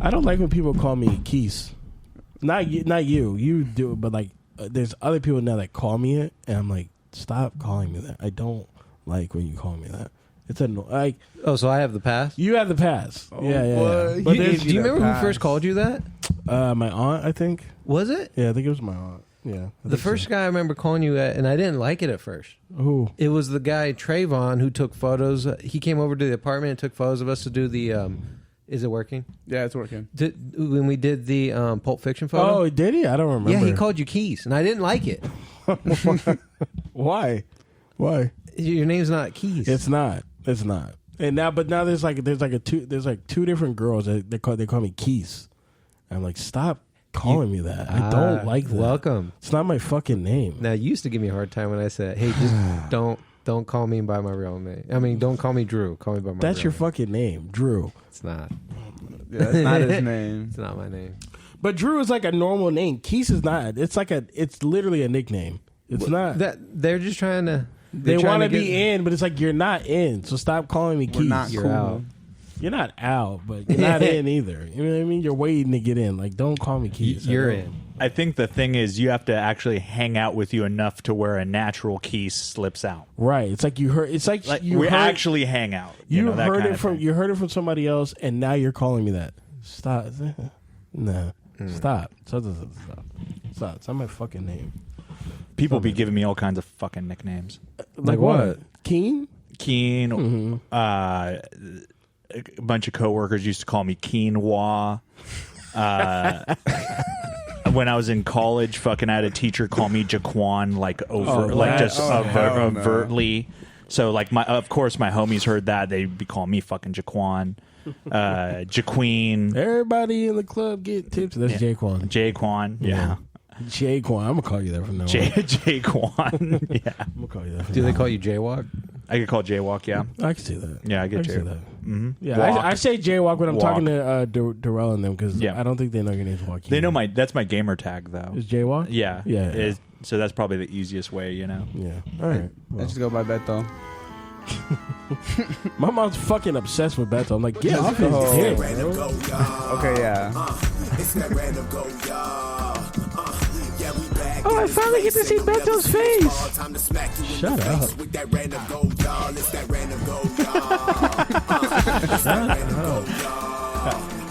I don't like when people call me Keese. Not you. You do it, but like there's other people now that call me it, and I'm like, stop calling me that. I don't like when you call me that. It's like. Oh, so I have the pass? You have the pass. Oh, yeah. But do you remember who first called you that? My aunt, I think. Was it? Yeah, I think it was my aunt. Yeah. The first guy I remember calling you at, and I didn't like it at first. Who? It was the guy Trayvon who took photos. He came over to the apartment and took photos of us to do the. Is it working? Yeah, it's working. When we did the Pulp Fiction photo. Oh, did he? I don't remember. Yeah, he called you Keese, and I didn't like it. Why? Your name's not Keese. It's not. And now there's two different girls that they call me Keese. I'm like, stop calling me that. I don't like that. Welcome. It's not my fucking name. Now, you used to give me a hard time when I said, "Hey, just don't call me by my real name. I mean, don't call me Drew. Call me by my." That's real your name. fucking name, Drew. It's not. Yeah, that's not his name. It's not my name. But Drew is like a normal name. Keese is not. It's literally a nickname. It's not. They're just trying to. They want to be in, but it's like you're not in. So stop calling me Keese. We're not cool. out. You're not out, but you're not in either. You know what I mean? You're waiting to get in. Like, don't call me Keese. You're in. I think the thing is you have to actually hang out with you enough to where a natural Keese slips out. Right. It's like you heard. It's like you we heard, actually hang out. You that heard kind it of from thing. you heard it from somebody else, and now you're calling me that. Stop. No. Stop. Stop. It's not my fucking name. People be giving me all kinds of fucking nicknames. Like what? Keen? Keen. A bunch of coworkers used to call me Quinoa. When I was in college, fucking I had a teacher call me Jaquan, like overtly. So like of course my homies heard that, they'd be calling me fucking Jaquan. Jaqueen. Everybody in the club get tips. That's Jaquan. Jaquan, yeah. Jaquan. I'm gonna call you that from now on. Jaquan, yeah. I'm gonna call you that. Do they call you Jaywalk? I get called Jaywalk, yeah. I can see that. Yeah, I get see Jaywalk. that. Mm-hmm. Yeah, I say Jaywalk when I'm talking to Darrell and them because Yeah. I don't think they know your name's Joaquin. They know that's my gamer tag though. Is Jaywalk? Yeah. Yeah. So that's probably the easiest way, you know. Yeah. All right. I just go by Beto. My mom's fucking obsessed with Beto. I'm like, get off his dick, bro. Okay, yeah. Oh, I finally get to see Beto's face. Shut up.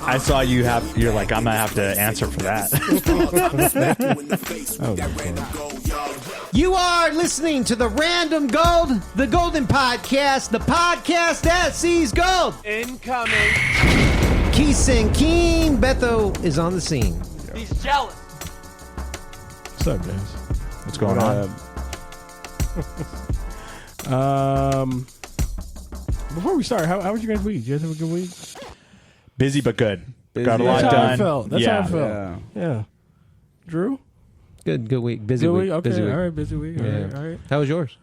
I saw you're like, I'm gonna have to answer for that. You are listening to the Random Gold, the Golden Podcast, the podcast that sees gold. Incoming. Keese and Keen. Beto is on the scene. He's jealous. What's up, guys? What's going on? Before we start, how was your guys' week? Did you guys have a good week? Busy but good. Busy. Got a lot That's how I done. felt. That's how I felt. Yeah. Drew? Good week. Busy Good week. week? Okay, Busy week. all right, busy week. All Yeah. right, all right. How was yours?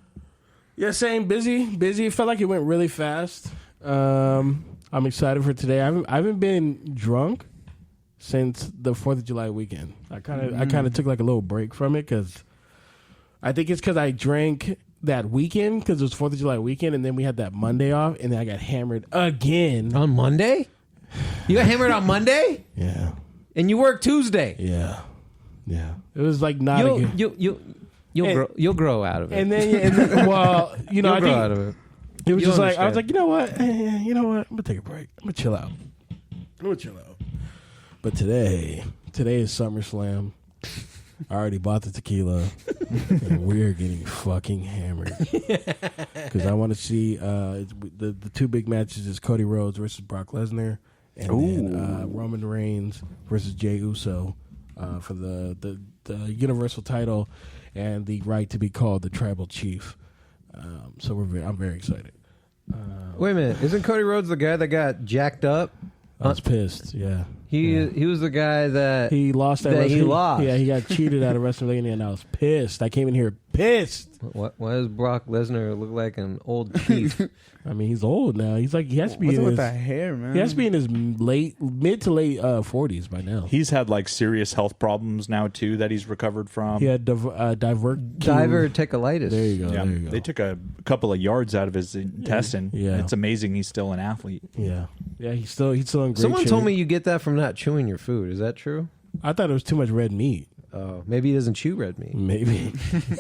Yeah, same. Busy. It felt like it went really fast. I'm excited for today. I haven't been drunk since the 4th of July weekend. I kind of took like a little break from it because I think it's because I drank that weekend because it was 4th of July weekend, and then we had that Monday off, and then I got hammered again. On Monday? You got hammered on Monday? Yeah. And you work Tuesday? Yeah. It was like not a good... You'll grow out of it. And then well, you know, You'll I grow think out of it. it was You'll just like I was understand. like, you know what? I'm gonna take a break. I'm gonna chill out. But today is SummerSlam. I already bought the tequila, and we're getting fucking hammered because I want to see the two big matches is Cody Rhodes versus Brock Lesnar, and then Roman Reigns versus Jey Uso for the Universal title and the right to be called the Tribal Chief. So I'm very excited. Wait a minute. Isn't Cody Rhodes the guy that got jacked up? I was pissed. Yeah, He was the guy that he lost that he lost. Yeah, he got cheated out of WrestleMania, and I was pissed. I came in here pissed. Why does Brock Lesnar look like an old chief? I mean, he's old now. He's like he has to be What's in with his, that hair, man? he has to be in his mid to late 40s by now. He's had like serious health problems now too that he's recovered from. He had Diverticulitis. There you go. Yeah, There you go. they took a couple of yards out of his intestine. Yeah. It's amazing he's still an athlete. Yeah, he's still in great Someone shape. told me you get that from not chewing your food. Is that true? I thought it was too much red meat. Oh, maybe he doesn't chew red meat. Maybe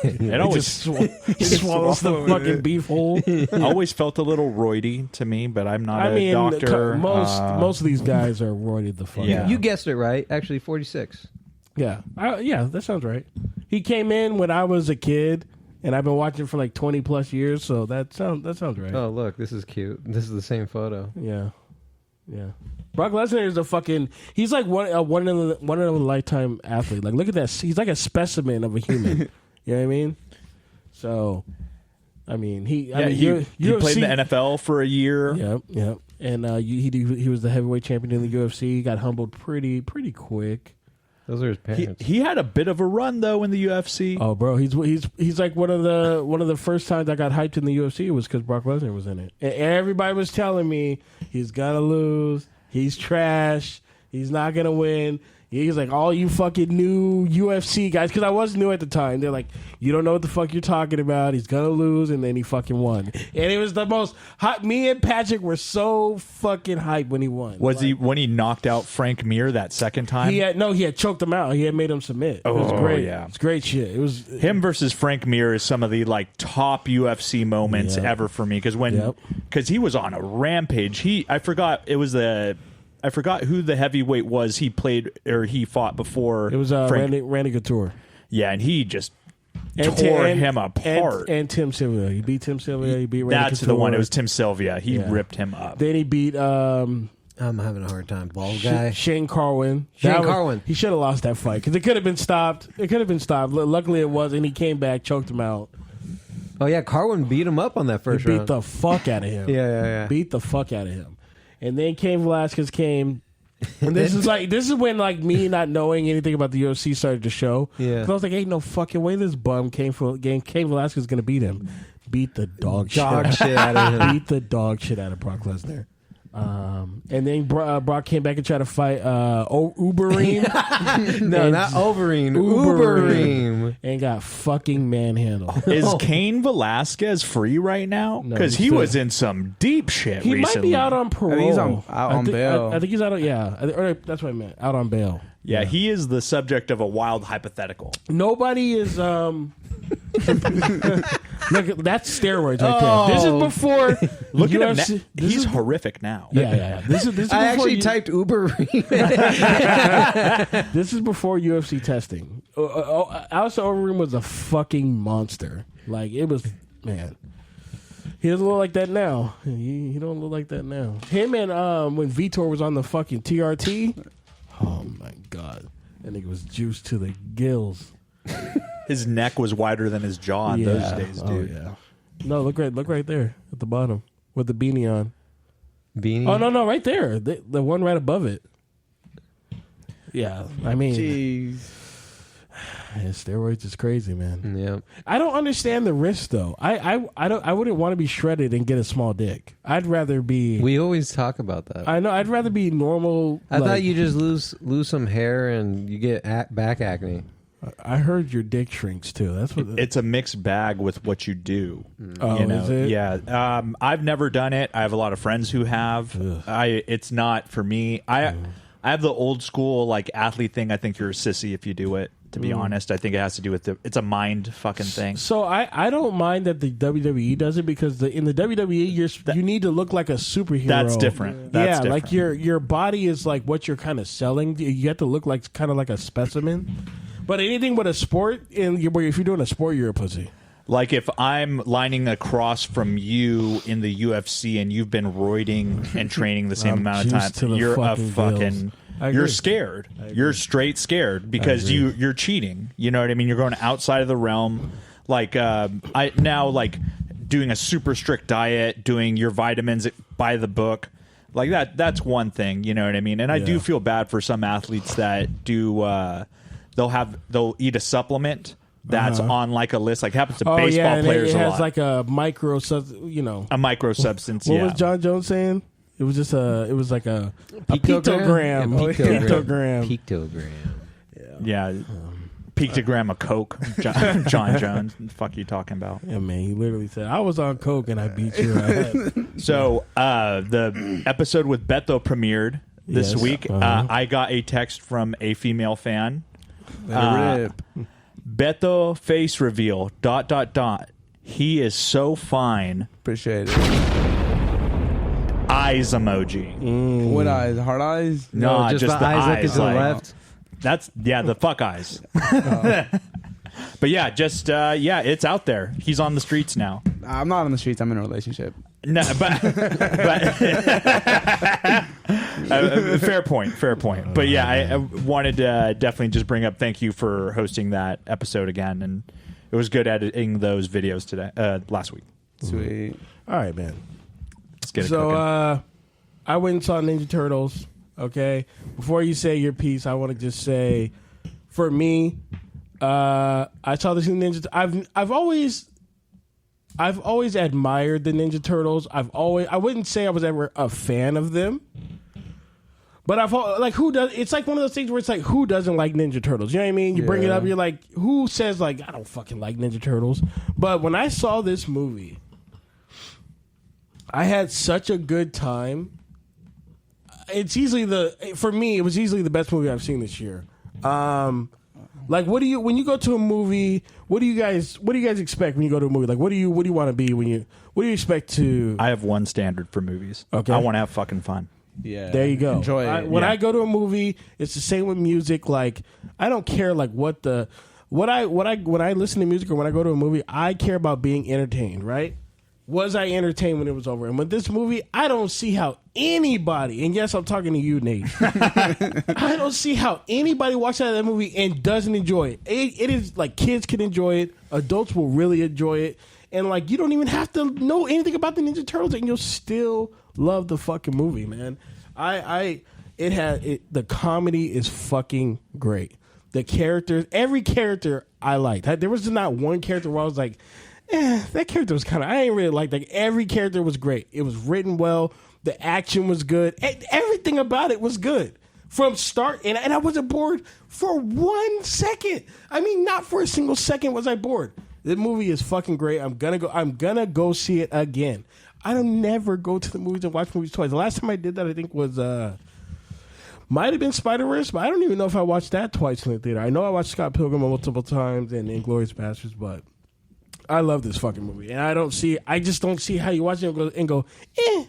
It always he swallows the fucking beef whole. always felt a little roidy to me, but I'm not I a mean, doctor. most of these guys are roided the fuck. Yeah. out. You guessed it right. Actually, 46. Yeah, that sounds right. He came in when I was a kid, and I've been watching for like 20 plus years. So that sounds right. Oh, look, this is cute. This is the same photo. Yeah. Brock Lesnar is he's like one in a lifetime athlete. Like, look at that. He's like a specimen of a human. You know what I mean? So, I mean, he played in the NFL for a year. Yep. And he was the heavyweight champion in the UFC. He got humbled pretty quick. Those are his parents. He had a bit of a run though in the UFC. Oh, bro, he's like one of the first times I got hyped in the UFC was because Brock Lesnar was in it, and everybody was telling me he's gonna lose, he's trash, he's not gonna win. He's like, all you fucking new UFC guys, because I was new at the time. They're like, you don't know what the fuck you're talking about. He's gonna lose, and then he fucking won. And it was the most hot. Me and Patrick were so fucking hyped when he won. He when he knocked out Frank Mir that second time? He had choked him out. He had made him submit. It was great. Yeah, it's great shit. It was him versus Frank Mir is some of the like top UFC moments ever for me because he was on a rampage. I forgot who the heavyweight was he fought before. It was Randy Couture. Yeah, and he just tore him apart. And Tim Sylvia. He beat Tim Sylvia. He beat Randy That's Couture. the one. It was Tim Sylvia. He ripped him up. Then he beat I'm having a hard time. Bald guy. Shane Carwin. Carwin. He should have lost that fight because it could have been stopped. Luckily it was, and he came back, choked him out. Oh, yeah. Carwin beat him up on that first round. Beat the fuck out of him. Yeah. Beat the fuck out of him. And then Cain Velasquez came. And this is when like me not knowing anything about the UFC started to show. Yeah. 'Cause I was like, ain't no fucking way this bum Cain Velasquez is gonna beat him. Beat the dog shit out of him. Beat the dog shit out of Brock Lesnar. And then Brock came back and tried to fight Uberim. No, not Overeem. Uberim. And got fucking manhandled. Is Cain Velasquez free right now? No, Because he was in some deep shit He recently. might be out on parole. I think he's out on bail. I think he's out on, that's what I meant. Out on bail. Yeah, he is the subject of a wild hypothetical. Nobody is look, that's steroids right there. This is before Look at UFC, him. He's horrific now. Yeah. This is I before actually typed Uberim. This is before UFC testing. Alistair Overeem was a fucking monster. Like, it was, man. He doesn't look like that now. He don't look like that now. Him and when Vitor was on the fucking TRT. Oh my god, that nigga was juiced to the gills. His neck was wider than his jaw in those days, dude. Oh, yeah. No, look right there at the bottom with the beanie on. Beanie? Oh no, right there, the one right above it. Yeah, I mean, Jeez. yeah, steroids is crazy, man. Yeah. I don't understand the risk though. I wouldn't want to be shredded and get a small dick. I'd rather be. We always talk about that. I know. I'd rather be normal. I thought you just lose some hair and you get back acne. I heard your dick shrinks too. That's what. It's a mixed bag with what you do. Oh, you know? is it? Yeah. I've never done it. I have a lot of friends who have. It's not for me. I have the old school like athlete thing. I think you're a sissy if you do it. To be honest, I think it has to do with it's a mind fucking thing. So I don't mind that the WWE does it because in the WWE you need to look like a superhero. That's different. That's different. Like your body is like what you're kind of selling. You have to look like kind of like a specimen. But anything but a sport, if you're doing a sport, you're a pussy. Like if I'm lining across from you in the UFC and you've been roiding and training the same amount of time, you're a fucking. You're scared. You're straight scared because you're cheating. You know what I mean? You're going outside of the realm. Like I now like doing a super strict diet, doing your vitamins by the book. Like that's one thing, you know what I mean? And I do feel bad for some athletes that do they'll eat a supplement that's on like a list. Like happens to baseball players it a has lot. like a micro, a micro substance. What was John Jones saying? It was just it was like a picogram. Picogram. Yeah. Pictogram of Coke. John Jones. What the fuck are you talking about? Yeah, man. He literally said, I was on Coke and I beat you. So the episode with Beto premiered this week. I got a text from a female fan. Beto face reveal. ... He is so fine. Appreciate it. Eyes emoji. What eyes? Hard eyes? No, just the eyes looking to the left. That's the fuck eyes. But yeah, just it's out there. He's on the streets now. I'm not on the streets. I'm in a relationship. No, but fair point. But yeah, I wanted to definitely just bring up. Thank you for hosting that episode again, and it was good editing those videos today. Last week. Sweet. All right, man. Let's get it So cooking. I went and saw Ninja Turtles. Okay, before you say your piece, I want to just say, for me, I saw this new Ninja. I've always admired the Ninja Turtles. I wouldn't say I was ever a fan of them, but who does? It's like one of those things where it's like, who doesn't like Ninja Turtles? You know what I mean? You bring it up, you're like, who says like, I don't fucking like Ninja Turtles? But when I saw this movie, I had such a good time. It's for me, it was easily the best movie I've seen this year. Like, when you go to a movie, what do you guys expect when you go to a movie? Like, what do you want to be what do you expect to? I have one standard for movies. Okay. I want to have fucking fun. Yeah. There you go. Enjoy it. When I go to a movie, it's the same with music. Like, I don't care like when I listen to music or when I go to a movie, I care about being entertained, right? Was I entertained when it was over? And with this movie, I don't see how anybody, and yes, I'm talking to you, Nate, I don't see how anybody walks out of that movie and doesn't enjoy it. It is like kids can enjoy it, adults will really enjoy it, and like you don't even have to know anything about the Ninja Turtles and you'll still love the fucking movie, man. The comedy is fucking great. The characters, every character I liked. There was not one character where I was like, that character was kind of, I ain't really like that. Every character was great. It was written well. The action was good. Everything about it was good from start. And I wasn't bored for 1 second. I mean, not for a single second was I bored. The movie is fucking great. I'm gonna go see it again. I don't never go to the movies and watch movies twice. The last time I did that, I think was might have been Spider-Verse, but I don't even know if I watched that twice in the theater. I know I watched Scott Pilgrim multiple times and Inglourious Basterds, but I love this fucking movie, and I just don't see how you watch it and go, eh.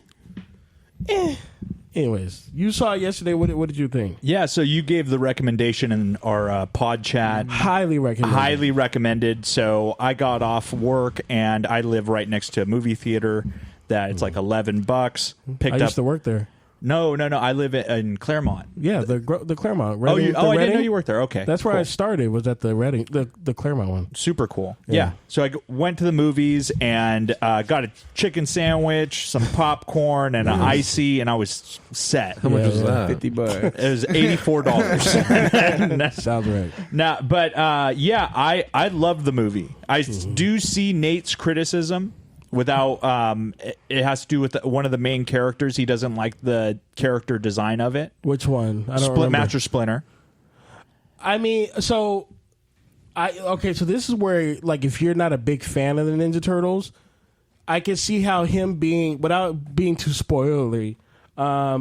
Anyways, you saw it yesterday. What did you think? Yeah, so you gave the recommendation in our pod chat. Highly recommended. So I got off work, and I live right next to a movie theater that it's like $11. I used to work there. No. I live in Claremont. Yeah, the Claremont. Reading, I didn't know you worked there. Okay, that's where I started. Was at the Reading, the Claremont one. Super cool. Yeah. So I went to the movies and got a chicken sandwich, some popcorn, and an icy, and I was set. How much was that? $50. It was $84. Sounds right. Nah, but I love the movie. I do see Nate's criticism. Without, it has to do with one of the main characters. He doesn't like the character design of it. Which one? I don't remember. Master Splinter. I mean, so this is where, like, if you're not a big fan of the Ninja Turtles, I can see how him being, without being too spoilery,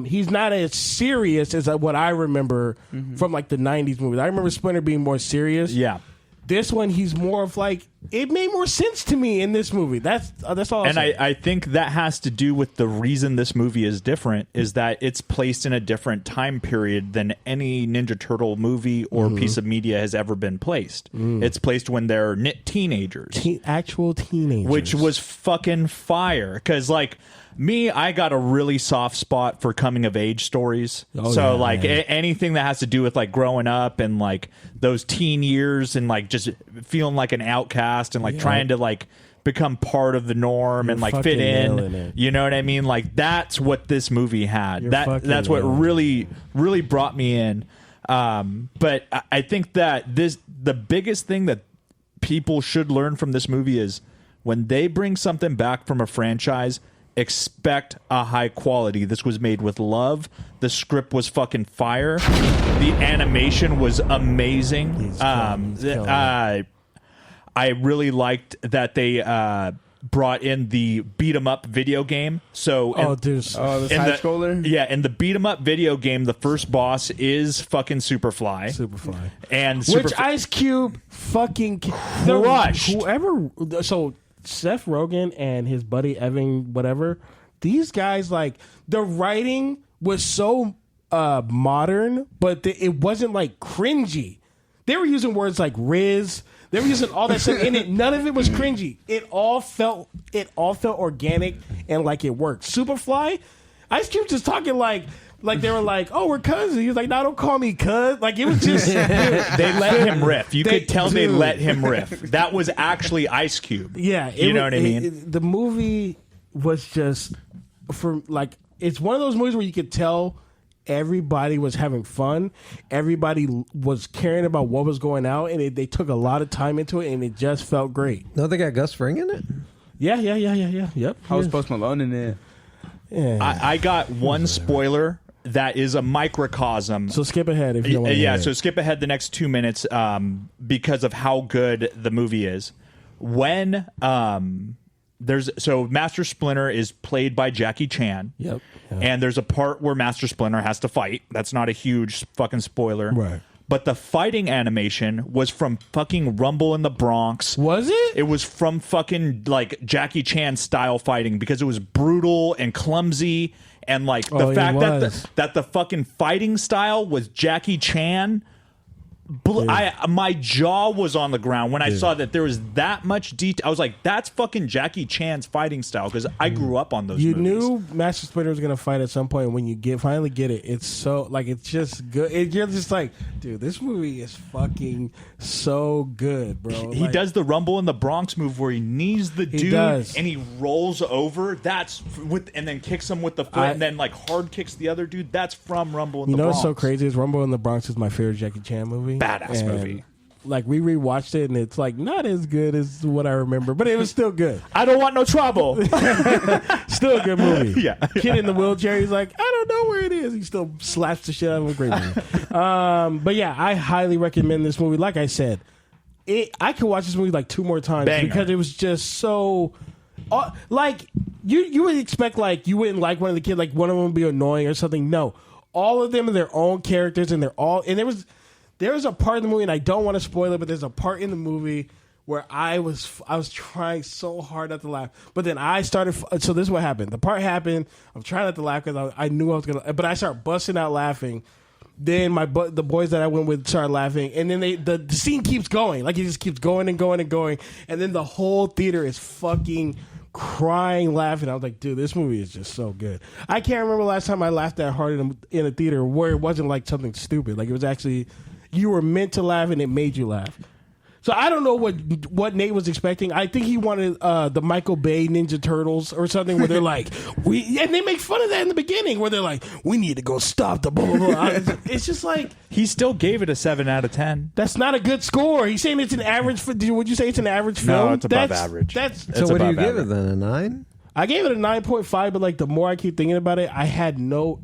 he's not as serious as what I remember from like the 90s movies. I remember Splinter being more serious. Yeah. This one, he's more of like, it made more sense to me in this movie. That's all. And I think that has to do with the reason this movie is different is that it's placed in a different time period than any Ninja Turtle movie or piece of media has ever been placed. It's placed when they're teenagers. Actual teenagers. Which was fucking fire. Because, like, me, I got a really soft spot for coming of age stories. Anything that has to do with like growing up and like those teen years and like just feeling like an outcast and like trying to like become part of the norm and like fit in. You know what I mean? Like that's what this movie had. That's what really brought me in. But I think that the biggest thing that people should learn from this movie is when they bring something back from a franchise, expect a high quality. This was made with love. The script was fucking fire. The animation was amazing. I really liked that they brought in the beat 'em up video game. So the side scroller. Yeah, in the beat 'em up video game, the first boss is fucking Superfly. And which Ice Cube fucking crushed. So Seth Rogen and his buddy Evan, whatever, these guys, like, the writing was so modern, but it wasn't like cringy. They were using words like Riz. They were using all that stuff in it. None of it was cringy. It all felt organic and like it worked. Superfly, Ice Cube just talking like they were like, oh, we're cousins. He was like, no, don't call me cuz. Like, it was just... They let him riff. You could tell they let him riff. That was actually Ice Cube. Yeah. You know what I mean? The movie was just... it's one of those movies where you could tell everybody was having fun. Everybody was caring about what was going out, and they took a lot of time into it, and it just felt great. No, they got Gus Fring in it? Yeah. Yep. How was Post Malone in it? Yeah. I got one spoiler that is a microcosm. So skip ahead if you don't want to hear it. So skip ahead the next 2 minutes because of how good the movie is. When Master Splinter is played by Jackie Chan. Yep. And there's a part where Master Splinter has to fight. That's not a huge fucking spoiler. Right. But the fighting animation was from fucking Rumble in the Bronx. Was it? It was from fucking like Jackie Chan style fighting because it was brutal and clumsy, and like the fact that the fucking fighting style was Jackie Chan. My jaw was on the ground when I saw that there was that much detail. I was like, that's fucking Jackie Chan's fighting style, because I grew up on those movies. You knew Master Splinter was going to fight at some point, and when you finally get it, it's so, like, it's just good. You're just like, dude, this movie is fucking so good, bro. He does the Rumble in the Bronx move where he knees the dude and he rolls over. And then kicks him with the foot, and then like hard kicks the other dude. That's from Rumble in the Bronx. You know what's so crazy is Rumble in the Bronx is my favorite Jackie Chan movie. Badass movie. Like, we rewatched it, and it's like not as good as what I remember, but it was still good. I don't want no trouble. Still a good movie. Yeah. Kid in the wheelchair, he's like, I don't know where it is. He still slaps the shit out of a great movie. But yeah, I highly recommend this movie. Like I said, I could watch this movie like 2 more times because it was just so. Like, you would expect, like, you wouldn't like one of the kids, like one of them would be annoying or something. No, all of them are their own characters, and there was a part in the movie, and I don't want to spoil it, but there's a part in the movie where I was trying so hard not to laugh, but then I started. So this is what happened. The part happened. I'm trying not to laugh because I knew I was gonna, but I started busting out laughing. Then the boys that I went with started laughing, and then the scene keeps going. Like, it just keeps going and going and going, and then the whole theater is fucking crying, laughing. I was like, dude, this movie is just so good. I can't remember the last time I laughed that hard in a theater where it wasn't like something stupid. Like, it was actually, you were meant to laugh and it made you laugh. So I don't know what Nate was expecting. I think he wanted the Michael Bay Ninja Turtles or something where they're like, and they make fun of that in the beginning where they're like, we need to go stop the blah, blah, blah. It's just like. He still gave it a 7 out of 10. That's not a good score. He's saying it's an average. Would you say it's an average film? No, it's above average. So what do you give it then? A 9? I gave it a 9.5, but like the more I keep thinking about it, I had no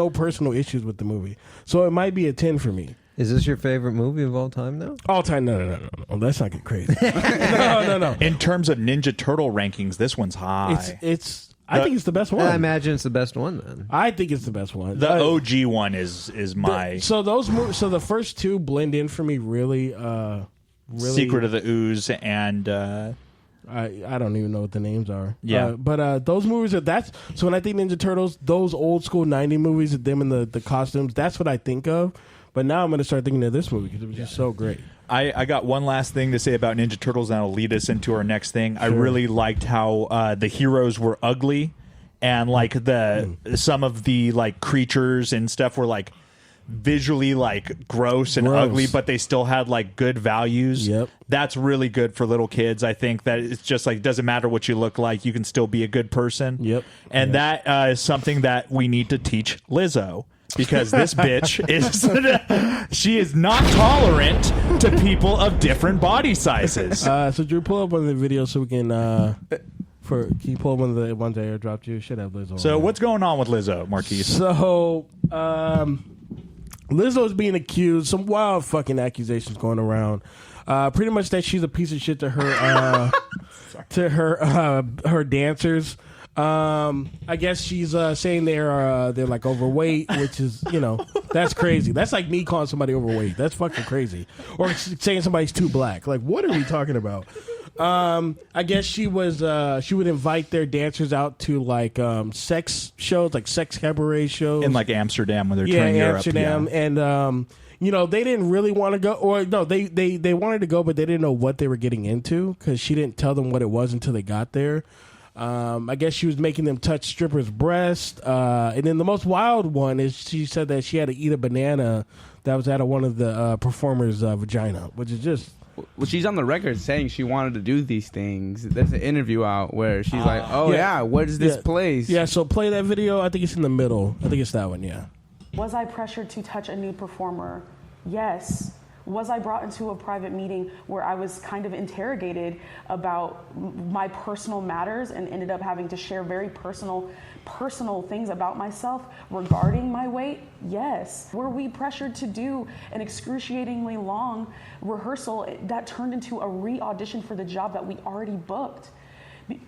personal issues with the movie. So it might be a 10 for me. Is this your favorite movie of all time now? All time? No. Let's not get crazy. No. In terms of Ninja Turtle rankings, this one's high. I think it's the best one. I imagine it's the best one then. I think it's the best one. The OG one is my. So the first two blend in for me really. Secret of the Ooze and. I don't even know what the names are. Yeah. But those movies so when I think Ninja Turtles, those old school 90 movies with them in the costumes, that's what I think of. But now I'm going to start thinking of this movie because it was just so great. I got one last thing to say about Ninja Turtles, and that'll lead us into our next thing. Sure. I really liked how the heroes were ugly, and like some of the like creatures and stuff were like visually like gross and ugly, but they still had like good values. Yep. That's really good for little kids. I think that it's just like, it doesn't matter what you look like, you can still be a good person. Yep. And that is something that we need to teach Lizzo. because this bitch she is not tolerant to people of different body sizes. So Drew, pull up one of the videos so we can can you pull up one of the ones I airdropped you? Should have Lizzo. So what's going on with Lizzo, Marquise? So Lizzo's being accused, some wild fucking accusations going around. Pretty much that she's a piece of shit to her her dancers. I guess she's saying they're like overweight, which is, that's crazy. That's like me calling somebody overweight. That's fucking crazy. Or saying somebody's too black. Like, what are we talking about? I guess she would invite their dancers out to like sex shows, like sex cabaret shows in like Amsterdam when they're touring Europe. Amsterdam, and they didn't really want to go, or no, they wanted to go, but they didn't know what they were getting into because she didn't tell them what it was until they got there. I guess she was making them touch strippers' breasts, and then the most wild one is she said that she had to eat a banana that was out of one of the performers' vagina, which is just. Well, she's on the record saying she wanted to do these things. There's an interview out where she's like, what is this place? Yeah, so play that video. I think it's in the middle. I think it's that one, yeah. Was I pressured to touch a nude performer? Yes. Was I brought into a private meeting where I was kind of interrogated about my personal matters and ended up having to share very personal things about myself regarding my weight? Yes. Were we pressured to do an excruciatingly long rehearsal that turned into a re-audition for the job that we already booked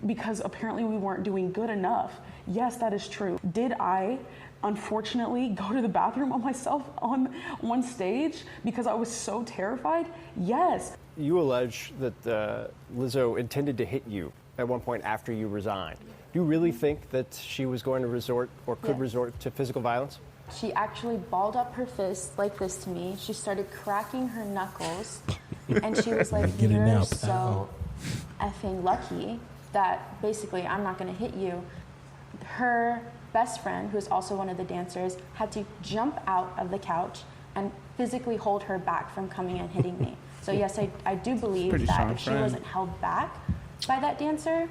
because apparently we weren't doing good enough? Yes, that is true. Did I unfortunately go to the bathroom on myself on one stage because I was so terrified? Yes. You allege that Lizzo intended to hit you at one point after you resigned. Do you really think that she was going to resort or could resort to physical violence? She actually balled up her fist like this to me. She started cracking her knuckles. And she was like, you're so effing lucky that basically I'm not going to hit you. Her best friend, who's also one of the dancers, had to jump out of the couch and physically hold her back from coming and hitting me. So yes, I do believe that if she wasn't held back by that dancer,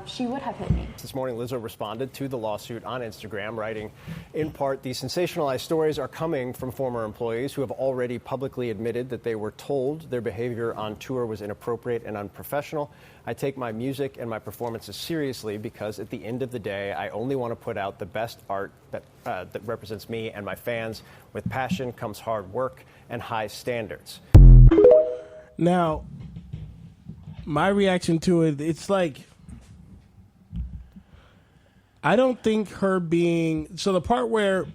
she would have hit me. This morning, Lizzo responded to the lawsuit on Instagram, writing, in part, "These sensationalized stories are coming from former employees who have already publicly admitted that they were told their behavior on tour was inappropriate and unprofessional. I take my music and my performances seriously because at the end of the day, I only want to put out the best art that represents me and my fans. With passion comes hard work and high standards." Now, my reaction to it, it's like, I don't think her being... So the part where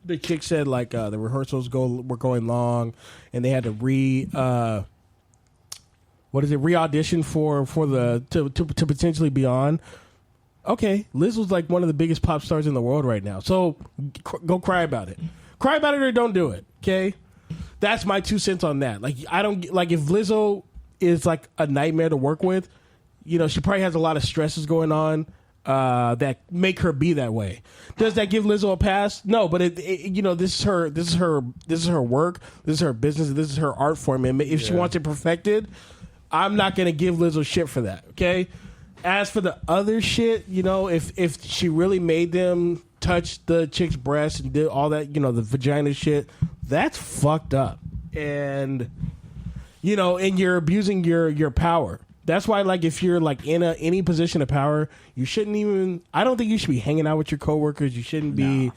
the chick said, like, the rehearsals were going long and they had to re-audition to potentially be on. Okay, Lizzo's like one of the biggest pop stars in the world right now. So go cry about it. Cry about it or don't do it, okay? That's my 2 cents on that. Like, I don't... Like, if Lizzo is, like, a nightmare to work with, she probably has a lot of stresses going on that make her be that way. Does that give Lizzo a pass? No, but this is her work, this is her business, this is her art form, and if she wants it perfected, I'm not gonna give Lizzo shit for that. Okay. As for the other shit, if she really made them touch the chick's breast and did all that, the vagina shit, that's fucked up, and and you're abusing your power. That's why, like, if you're like in any position of power, you shouldn't even. I don't think you should be hanging out with your coworkers. You shouldn't be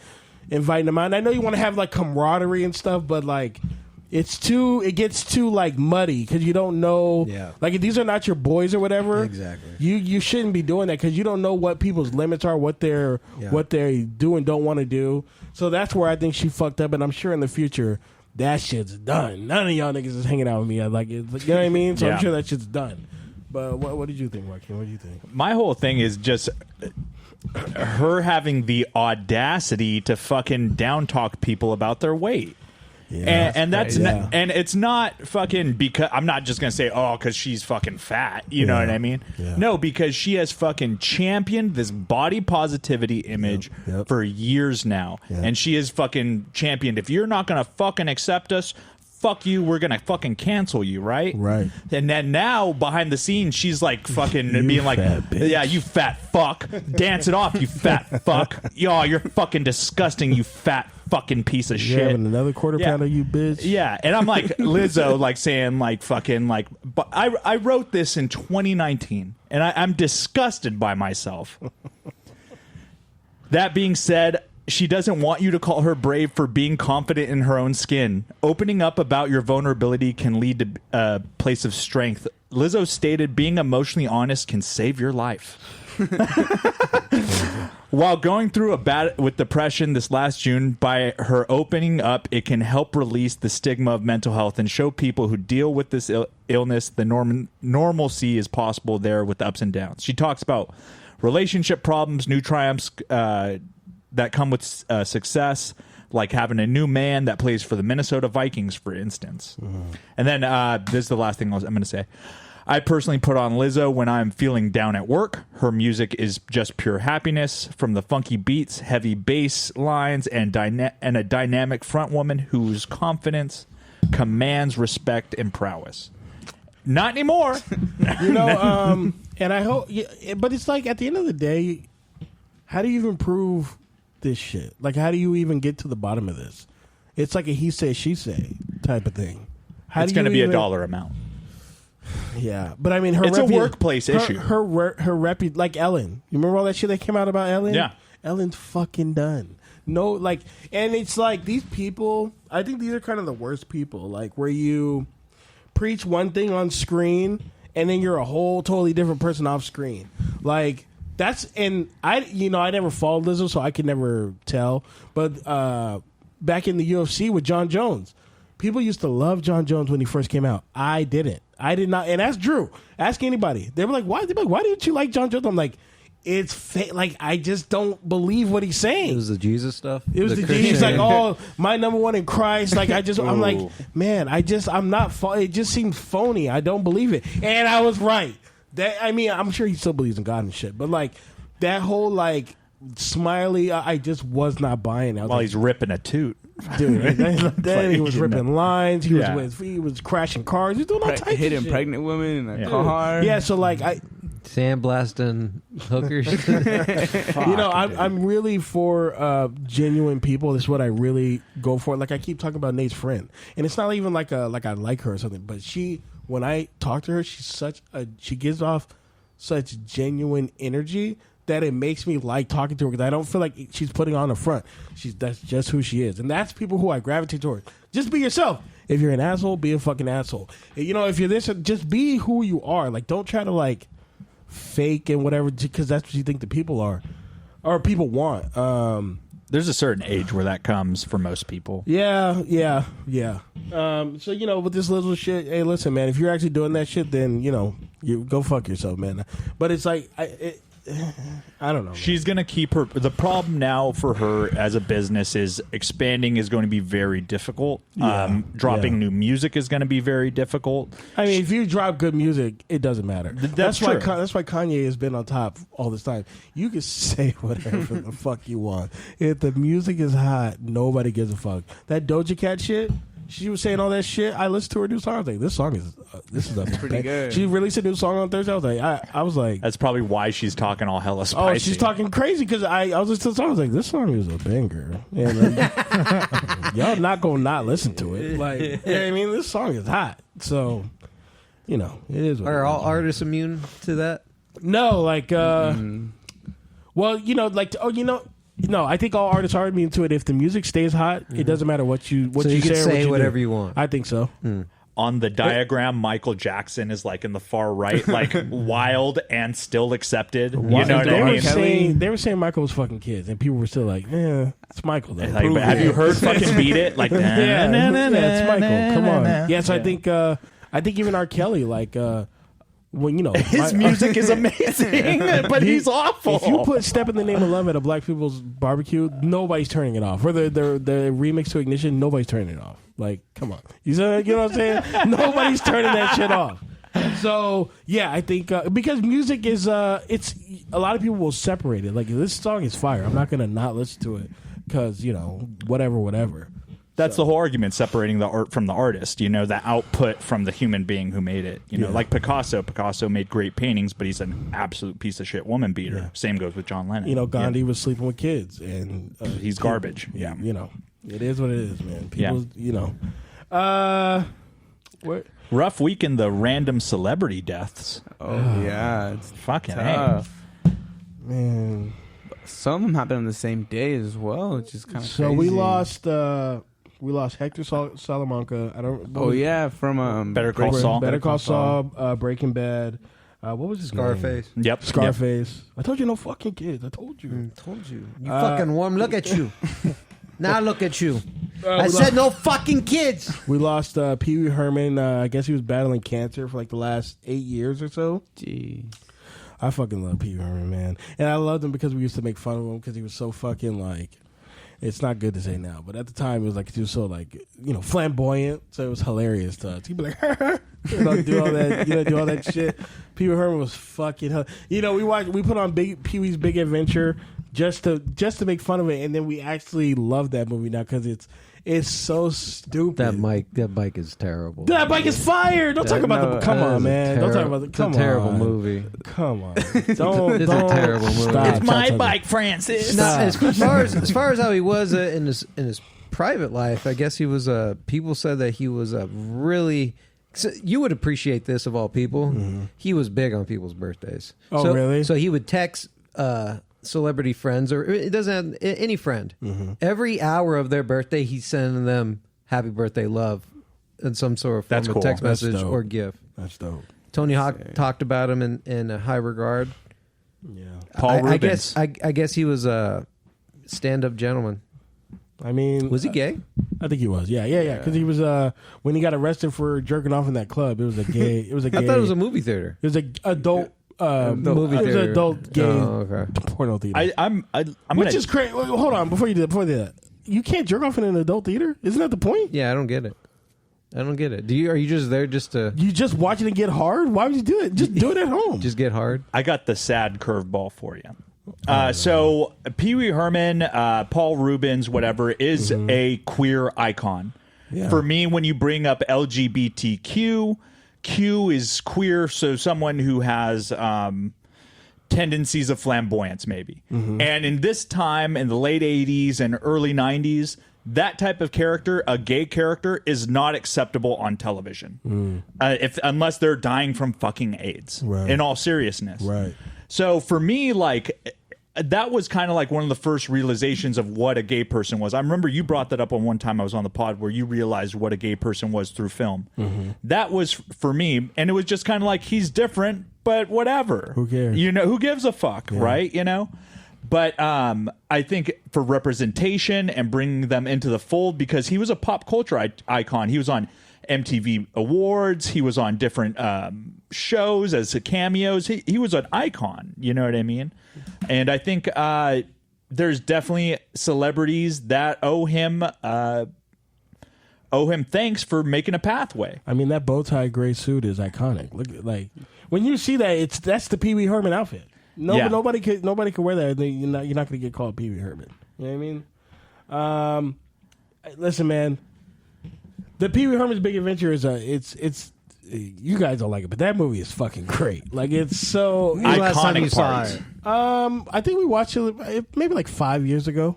inviting them out. And I know you want to have like camaraderie and stuff, but like, it gets too like muddy because you don't know. Yeah. Like, if these are not your boys or whatever, exactly. You shouldn't be doing that because you don't know what people's limits are, what they do and don't want to do. So that's where I think she fucked up, and I'm sure in the future that shit's done. None of y'all niggas is hanging out with me. Like, you know what I mean? So I'm sure that shit's done. But what did you think, Joaquin? What do you think? My whole thing is just her having the audacity to fucking down talk people about their weight. Yeah, and that's and it's not fucking because I'm not just gonna say because she's fucking fat, you know what I mean? Yeah. No, because she has fucking championed this body positivity image for years now, and she has fucking championed. If you're not gonna fucking accept us, fuck you, we're gonna fucking cancel you, right? Right. And then now behind the scenes, she's like fucking You being like, fat bitch. yeah, you fat fuck, dance it off, you fat fuck. Yo, you're fucking disgusting, you fat fucking piece of You're shit. having another quarter pounder, you bitch. Yeah, and I'm like Lizzo, like saying like fucking like. But I wrote this in 2019, and I'm disgusted by myself. That being said, she doesn't want you to call her brave for being confident in her own skin. Opening up about your vulnerability can lead to a place of strength. Lizzo stated, being emotionally honest can save your life. While going through a bat with depression this last June, by her opening up, it can help release the stigma of mental health and show people who deal with this illness the normalcy is possible there with the ups and downs. She talks about relationship problems, new triumphs that come with success, like having a new man that plays for the Minnesota Vikings, for instance. And then this is the last thing I'm going to say. I personally put on Lizzo when I'm feeling down at work. Her music is just pure happiness, from the funky beats, heavy bass lines, and a dynamic front woman whose confidence commands respect and prowess. Not anymore. And I hope, but it's like at the end of the day, how do you even prove this shit? Like, how do you even get to the bottom of this? It's like a he say, she say type of thing. It's going to be a dollar amount. Yeah, but I mean, it's a workplace issue. Her like Ellen. You remember all that shit that came out about Ellen? Yeah, Ellen's fucking done. No, like, and it's like these people. I think these are kind of the worst people. Like, where you preach one thing on screen and then you're a whole totally different person off screen. Like, that's, and I never followed Lizzo, so I could never tell. But back in the UFC with John Jones, people used to love John Jones when he first came out. I didn't. I did not. And ask Drew. Ask anybody. They were like, why? They're like, why didn't you like John Jones? I'm like, it's like, I just don't believe what he's saying. It was the Jesus stuff. It was the Jesus. He's like, oh, my number one in Christ. Like, I'm like, man, I'm not. It just seems phony. I don't believe it. And I was right. That, I mean, I'm sure he still believes in God and shit. But like that whole like smiley, I just was not buying it. While he's ripping a toot. Dude, then he was ripping lines. He was crashing cars. He was doing all types of shit. Hitting pregnant women in a car. Yeah, so like sandblasting hookers. I'm really for genuine people. This is what I really go for. Like I keep talking about Nate's friend, and it's not even like I like her or something. But when I talk to her, she gives off such genuine energy that it makes me like talking to her, because I don't feel like she's putting on a front. That's just who she is, and that's people who I gravitate towards. Just be yourself. If you're an asshole, be a fucking asshole. If you're this, just be who you are. Like, don't try to like fake and whatever, because that's what you think the people are or people want. There's a certain age where that comes for most people. Yeah. So with this little shit, hey, listen, man, if you're actually doing that shit, then you go fuck yourself, man. But it's like I don't know. She's going to keep her. The problem now for her as a business is expanding is going to be very difficult. Dropping new music is going to be very difficult. I mean, if you drop good music, it doesn't matter. That's why. true. That's why Kanye has been on top all this time. You can say whatever the fuck you want. If the music is hot, nobody gives a fuck. That Doja Cat shit. She was saying all that shit. I listened to her new song. I was like, this song is pretty good. She released a new song on Thursday. I was like, that's probably why she's talking all hella spicy. Oh, she's talking crazy, because I was listening to the song. I was like, this song is a banger. And y'all not gonna not listen to it. Like, I mean, this song is hot. So, it is. Are all artists immune to that? No, like, No, I think all artists are immune to it. If the music stays hot, it doesn't matter what you so you say. Can say what whatever you want. I think so. On the diagram, Michael Jackson is like in the far right, like wild and still accepted. You know what I mean? They were saying Michael was fucking kids, and people were still like, "Yeah, it's Michael." Though. Like, have you heard "Fucking Beat It"? Like, yeah, it's Michael. Come on. Yes, I think even R. Kelly, like. His music is amazing, but he's awful. If you put "Step in the Name of Love" at a black people's barbecue, nobody's turning it off. Or the remix to "Ignition," nobody's turning it off. Like, come on, you know what I'm saying? Nobody's turning that shit off. So yeah, I think because music is it's a lot of people will separate it. Like, this song is fire, I'm not gonna not listen to it because whatever. That's the whole argument, separating the art from the artist. You know, the output from the human being who made it. You know, like Picasso. Picasso made great paintings, but he's an absolute piece of shit woman beater. Yeah. Same goes with John Lennon. You know, Gandhi was sleeping with kids, and he's garbage. Yeah, you know, it is what it is, man. People, you know, what? Rough week in the random celebrity deaths. Oh yeah, it's fucking tough, man. Some of them happened on the same day as well, which is kind of so crazy. We lost Hector Salamanca. I don't. From Better Call Saul. Better Call Saul. Breaking Bad. What was his Scarface? name? Yep. Scarface. I told you no fucking kids. I told you. You fucking warm. Look at you. Now look at you. I said no fucking kids. We lost Pee Wee Herman. I guess he was battling cancer for like the last 8 years or so. Gee. I fucking love Pee Wee Herman, man. And I loved him because we used to make fun of him because he was so fucking like, it's not good to say now, but at the time it was like he was so like, you know, flamboyant, so it was hilarious to us. He'd be like, you know, do all that shit. Pee Wee Herman was fucking, you know, we put on Pee Wee's Big Adventure just to make fun of it, and then we actually love that movie now because it's so stupid. That bike is terrible. That bike is fire. Don't talk about the. Come on, man. Don't talk about the. Come on. It's a terrible movie. Come on. Don't. It's a terrible movie. Stop, it's my bike, Francis. As far as how he was in his private life, I guess he was people said that he was a really. So you would appreciate this of all people. Mm-hmm. He was big on people's birthdays. Oh, really? So he would text celebrity friends, or it doesn't have any friend. Mm-hmm. Every hour of their birthday, he's sending them happy birthday love in some sort of form of text message or gift. That's dope. Tony Hawk talked about him in a high regard. Yeah. Paul Rubens. I guess he was a stand-up gentleman. I mean, was he gay? I think he was. Yeah. Because he was when he got arrested for jerking off in that club. It was a gay. I thought it was a movie theater. It was a adult. Movie theater. It was an adult gay porno theater. I'm which is crazy. Hold on, before you do that, you can't jerk off in an adult theater. Isn't that the point? Yeah, I don't get it. Are you just there just to? You just watching it get hard? Why would you do it? Just do it at home. Just get hard. I got the sad curveball for you. So Pee Wee Herman, Paul Rubens, whatever, is a queer icon. Yeah. For me, when you bring up LGBTQ, Q is queer, so someone who has tendencies of flamboyance, maybe. Mm-hmm. And in this time, in the late 80s and early 90s, that type of character, a gay character, is not acceptable on television. Unless they're dying from fucking AIDS, in all seriousness. Right. So for me, like, that was kind of like one of the first realizations of what a gay person was. I remember you brought that up on one time I was on the pod where you realized what a gay person was through film. Mm-hmm. That was for me, and it was just kind of like, he's different, but whatever. Who cares? You know, who gives a fuck, right? You know? But I think for representation and bringing them into the fold, because he was a pop culture icon. He was on MTV Awards. He was on different shows as cameos. He was an icon. You know what I mean? And I think there's definitely celebrities that owe him thanks for making a pathway. I mean, that bow tie gray suit is iconic. Look, like when you see that, that's the Pee Wee Herman outfit. Nobody could wear that. You're not going to get called Pee Wee Herman. You know what I mean? Listen, man. The Pee Wee Herman's Big Adventure is it's you guys don't like it, but that movie is fucking great. Like, it's so iconic parts. I think we watched it maybe like 5 years ago.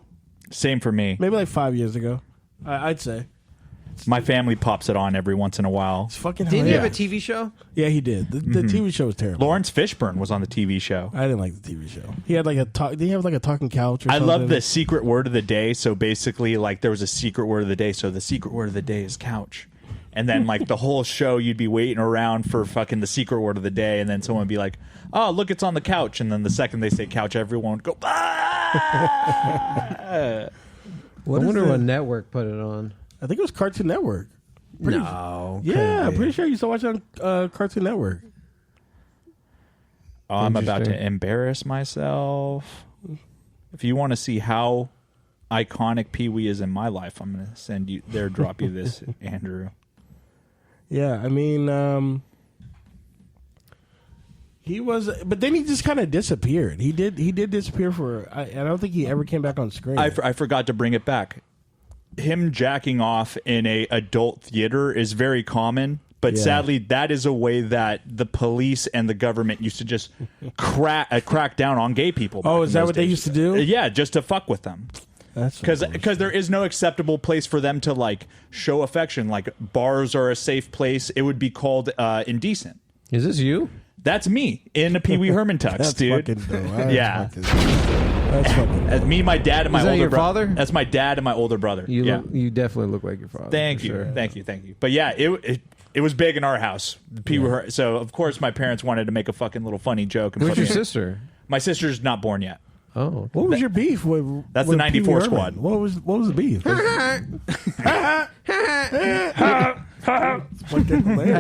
Same for me. Maybe like 5 years ago. I'd say. My family pops it on every once in a while. It's fucking Didn't he hilarious. have a TV show? Yeah, he did. The TV show was terrible. Lawrence Fishburne was on the TV show. I didn't like the TV show. He had like did he have like a talking couch or I something? love the secret word of the day. So basically, like, there was a secret word of the day. So the secret word of the day is couch. And then, like, the whole show, you'd be waiting around for fucking the secret word of the day. And then someone would be like, oh, look, it's on the couch. And then the second they say couch, everyone would go, ah! I wonder what network put it on. I think it was Cartoon Network. No. Yeah, I'm pretty sure you used to watch it on Cartoon Network. Oh, I'm about to embarrass myself. If you want to see how iconic Pee Wee is in my life, I'm going to drop you this, Andrew. Yeah, I mean, he was, but then he just kind of disappeared. He did disappear for. I don't think he ever came back on screen. I forgot to bring it back. him jacking off in a adult theater is very common. But sadly, that is a way that the police and the government used to just crack down on gay people. Oh, is that what they used to do? Yeah, just to fuck with them. Because there is no acceptable place for them to like show affection. Like bars are a safe place. It would be called indecent. Is this you? That's me in a Pee Wee Herman tux, That's dude. Fucking dope. Yeah. That's fucking dope. Me, my dad, and my older your brother. father? That's my dad and my older brother. You definitely look like your father. Thank you. Sure. Thank you. But yeah, it was big in our house. So of course my parents wanted to make a fucking little funny joke. And Where's your sister? My sister's not born yet. Oh, what was your beef with? That's with the '94 squad. What was the beef? I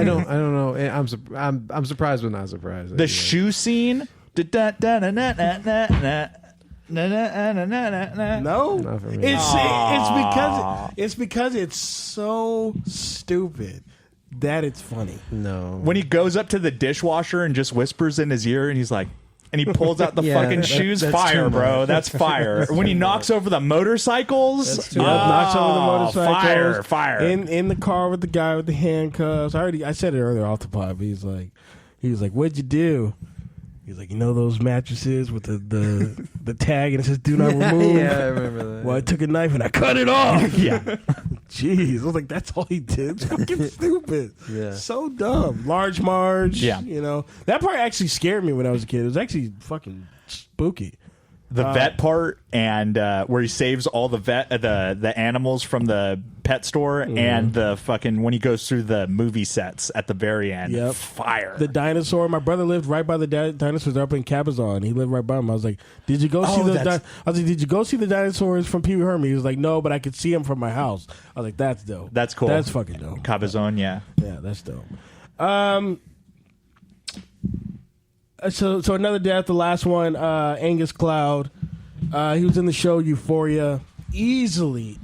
don't know. I'm surprised but not surprised. The shoe scene. No, Not for me. it's because it's so stupid that it's funny. No. When he goes up to the dishwasher and just whispers in his ear, and he's like, and he pulls out the fucking shoes. that's Fire, too bro. much. That's fire. When he knocks over the motorcycles, Knocks over the motorcycles. Fire. In the car with the guy with the handcuffs. I said it earlier off the pod. But he was like, "What'd you do?" He's like, those mattresses with the tag and it says "Do not remove." Yeah, I remember that. Well, I took a knife and I cut it off. Yeah. Jeez, I was like, that's all he did. It's fucking stupid. Yeah. So dumb. Large Marge. Yeah. That part actually scared me when I was a kid. It was actually fucking spooky. The vet part and where he saves all the animals from the pet store and the fucking when he goes through the movie sets at the very end. Yep. Fire. The dinosaur. My brother lived right by the dinosaurs up in Cabazon. He lived right by him. I was like, "Did you go see the?" I was like, "Did you go see the dinosaurs from Pee Wee Herman?" He was like, "No, but I could see them from my house." I was like, "That's dope. That's cool. That's fucking dope." Cabazon, yeah. Yeah, that's dope. So another death. The last one, Angus Cloud. He was in the show Euphoria. Easily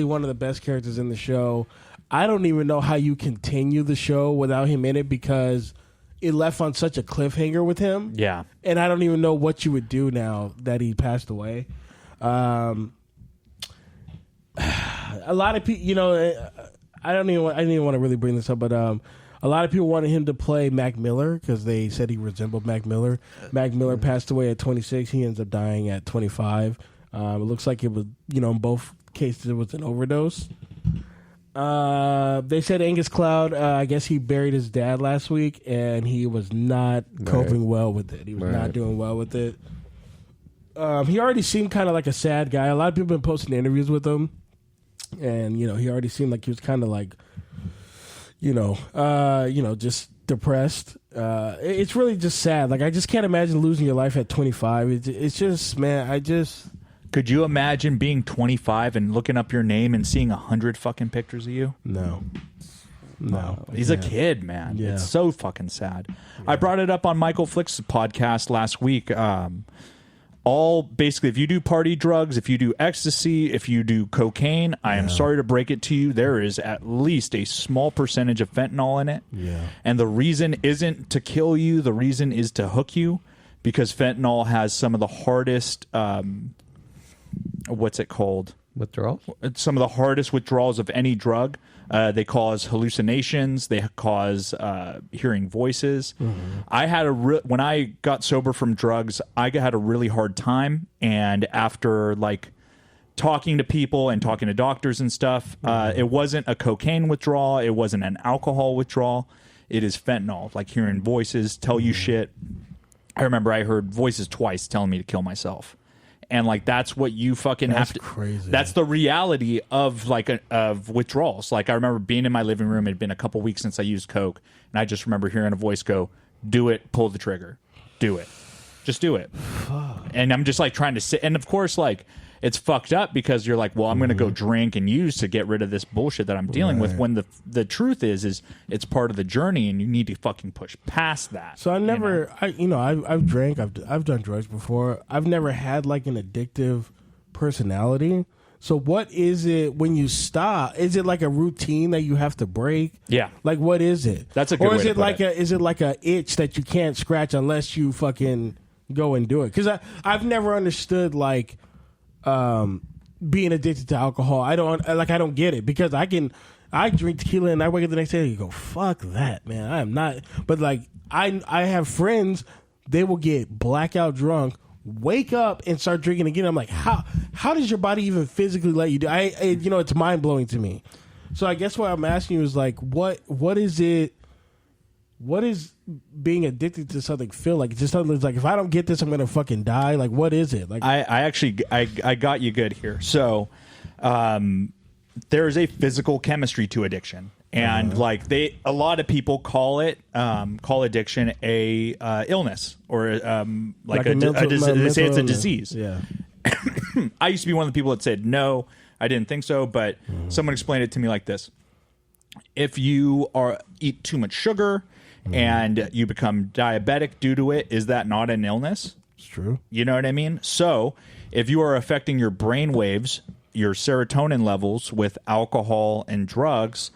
one of the best characters in the show. I don't even know how you continue the show without him in it because it left on such a cliffhanger with him. Yeah. And I don't even know what you would do now that he passed away. A lot of people, I didn't even want to really bring this up, but a lot of people wanted him to play Mac Miller because they said he resembled Mac Miller. Mac Miller passed away at 26. He ends up dying at 25. It looks like it was, in both cases, it was an overdose. They said Angus Cloud, I guess he buried his dad last week, and he was not coping well with it. He was not doing well with it. He already seemed kind of like a sad guy. A lot of people have been posting interviews with him, and, he already seemed like he was kind of like, just depressed. It's really just sad. Like, I just can't imagine losing your life at 25. It's just, man, Could you imagine being 25 and looking up your name and seeing 100 fucking pictures of you? No. He's a kid, man. Yeah. It's so fucking sad. Yeah. I brought it up on Michael Flick's podcast last week. Basically, if you do party drugs, if you do ecstasy, if you do cocaine, I am sorry to break it to you, there is at least a small percentage of fentanyl in it. Yeah. And the reason isn't to kill you, the reason is to hook you, because fentanyl has some of the hardest, what's it called? Withdrawals? Some of the hardest withdrawals of any drug. They cause hallucinations. They cause hearing voices. Mm-hmm. I had when I got sober from drugs, I had a really hard time. And after talking to people and talking to doctors and stuff, it wasn't a cocaine withdrawal. It wasn't an alcohol withdrawal. It is fentanyl, like hearing voices tell you shit. I remember I heard voices twice telling me to kill myself. And that's what you fucking have to. Crazy. That's the reality of of withdrawals. I remember being in my living room. It had been a couple weeks since I used coke, and I just remember hearing a voice go, "Do it, pull the trigger, do it, just do it." And I'm just trying to sit. And of course, it's fucked up because you're like, well, I'm going to go drink and use to get rid of this bullshit that I'm dealing with. When the truth is it's part of the journey, and you need to fucking push past that. So I've drank, I've done drugs before. I've never had an addictive personality. So what is it when you stop? Is it like a routine that you have to break? Yeah. What is it? That's a good way to put it. Is it like a itch that you can't scratch unless you fucking go and do it? Because I've never understood being addicted to alcohol. I don't get it because I drink tequila and I wake up the next day and you go, fuck that, man. I am not. But like I have friends, they will get blackout drunk, wake up and start drinking again. I'm like, how does your body even physically let you do? It's mind blowing to me. So I guess what I'm asking you is like, what is it? What is being addicted to something feel like? It's just something that's like, if I don't get this, I'm gonna fucking die. Like, what is it? Like, I got you good here. So, there is a physical chemistry to addiction, and a lot of people call addiction a illness or a they say it's a disease. Yeah. I used to be one of the people that said no, I didn't think so, but someone explained it to me like this: if you eat too much sugar and you become diabetic due to it, is that not an illness? It's true. You know what I mean? So if you are affecting your brain waves, your serotonin levels with alcohol and drugs,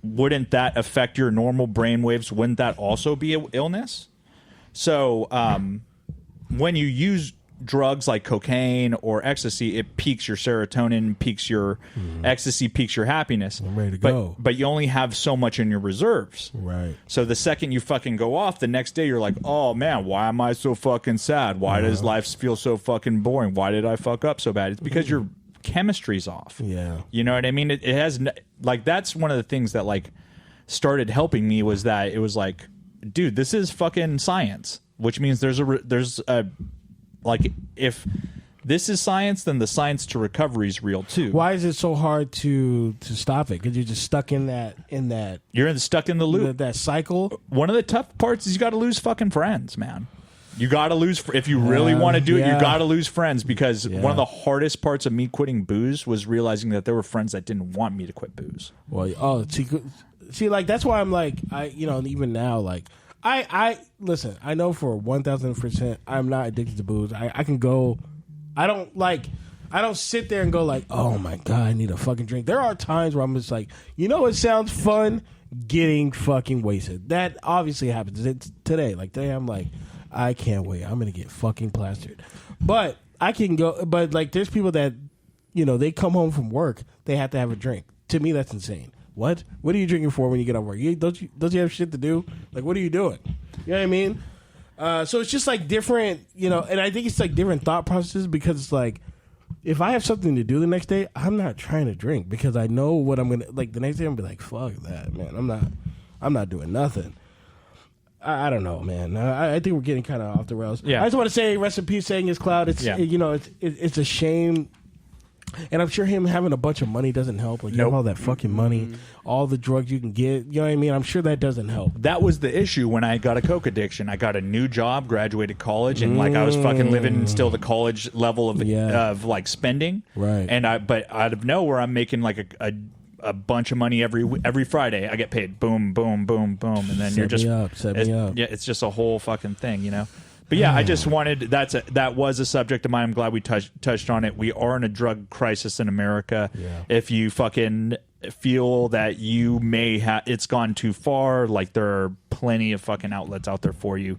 wouldn't that affect your normal brain waves? Wouldn't that also be an illness? So when you use drugs like cocaine or ecstasy, it peaks your serotonin, peaks your ecstasy, peaks your happiness. I'm ready to go. But you only have so much in your reserves. Right. So the second you fucking go off, the next day you're like, oh man, why am I so fucking sad? Why does life feel so fucking boring? Why did I fuck up so bad? It's because your chemistry's off. Yeah. You know what I mean? It has, like, that's one of the things that like started helping me was that it was like, dude, this is fucking science, which means there's a like, if this is science, then the science to recovery is real too. Why is it so hard to stop it? Because you're just stuck in that. You're stuck in the loop. That cycle. One of the tough parts is you got to lose fucking friends, man. You got to lose if you really want to do it. You got to lose friends because one of the hardest parts of me quitting booze was realizing that there were friends that didn't want me to quit booze. Well, see, like that's why I'm like even now, like. I listen. I know for 1,000% I'm not addicted to booze. I can go. I don't sit there and go like, oh my god, I need a fucking drink. There are times where I'm just like, it sounds fun getting fucking wasted. That obviously happens. It's today. Like today, I'm like, I can't wait. I'm gonna get fucking plastered. But I can go. But like, there's people that, they come home from work, they have to have a drink. To me, that's insane. What are you drinking for when you get off work? Don't you have shit to do? Like, what are you doing? You know what I mean? So it's just like different, and I think it's like different thought processes because it's like, if I have something to do the next day, I'm not trying to drink because I know what I'm gonna like the next day. I'm gonna be like, fuck that, man. I'm not doing nothing. I don't know, man. I think we're getting kind of off the rails. Yeah. I just want to say rest in peace, saying his cloud. It's it's a shame. And I'm sure him having a bunch of money doesn't help. Like, you have all that fucking money, all the drugs you can get. You know what I mean? I'm sure that doesn't help. That was the issue when I got a coke addiction. I got a new job, graduated college, and like I was fucking living still the college level of like spending. Right. And but out of nowhere, I'm making like a bunch of money every Friday. I get paid. Boom, boom, boom, boom, and then set me up. Yeah, it's just a whole fucking thing, But yeah, I just wanted that was a subject of mine. I'm glad we touched on it. We are in a drug crisis in America. Yeah. If you fucking feel that you may have it's gone too far, like there are plenty of fucking outlets out there for you.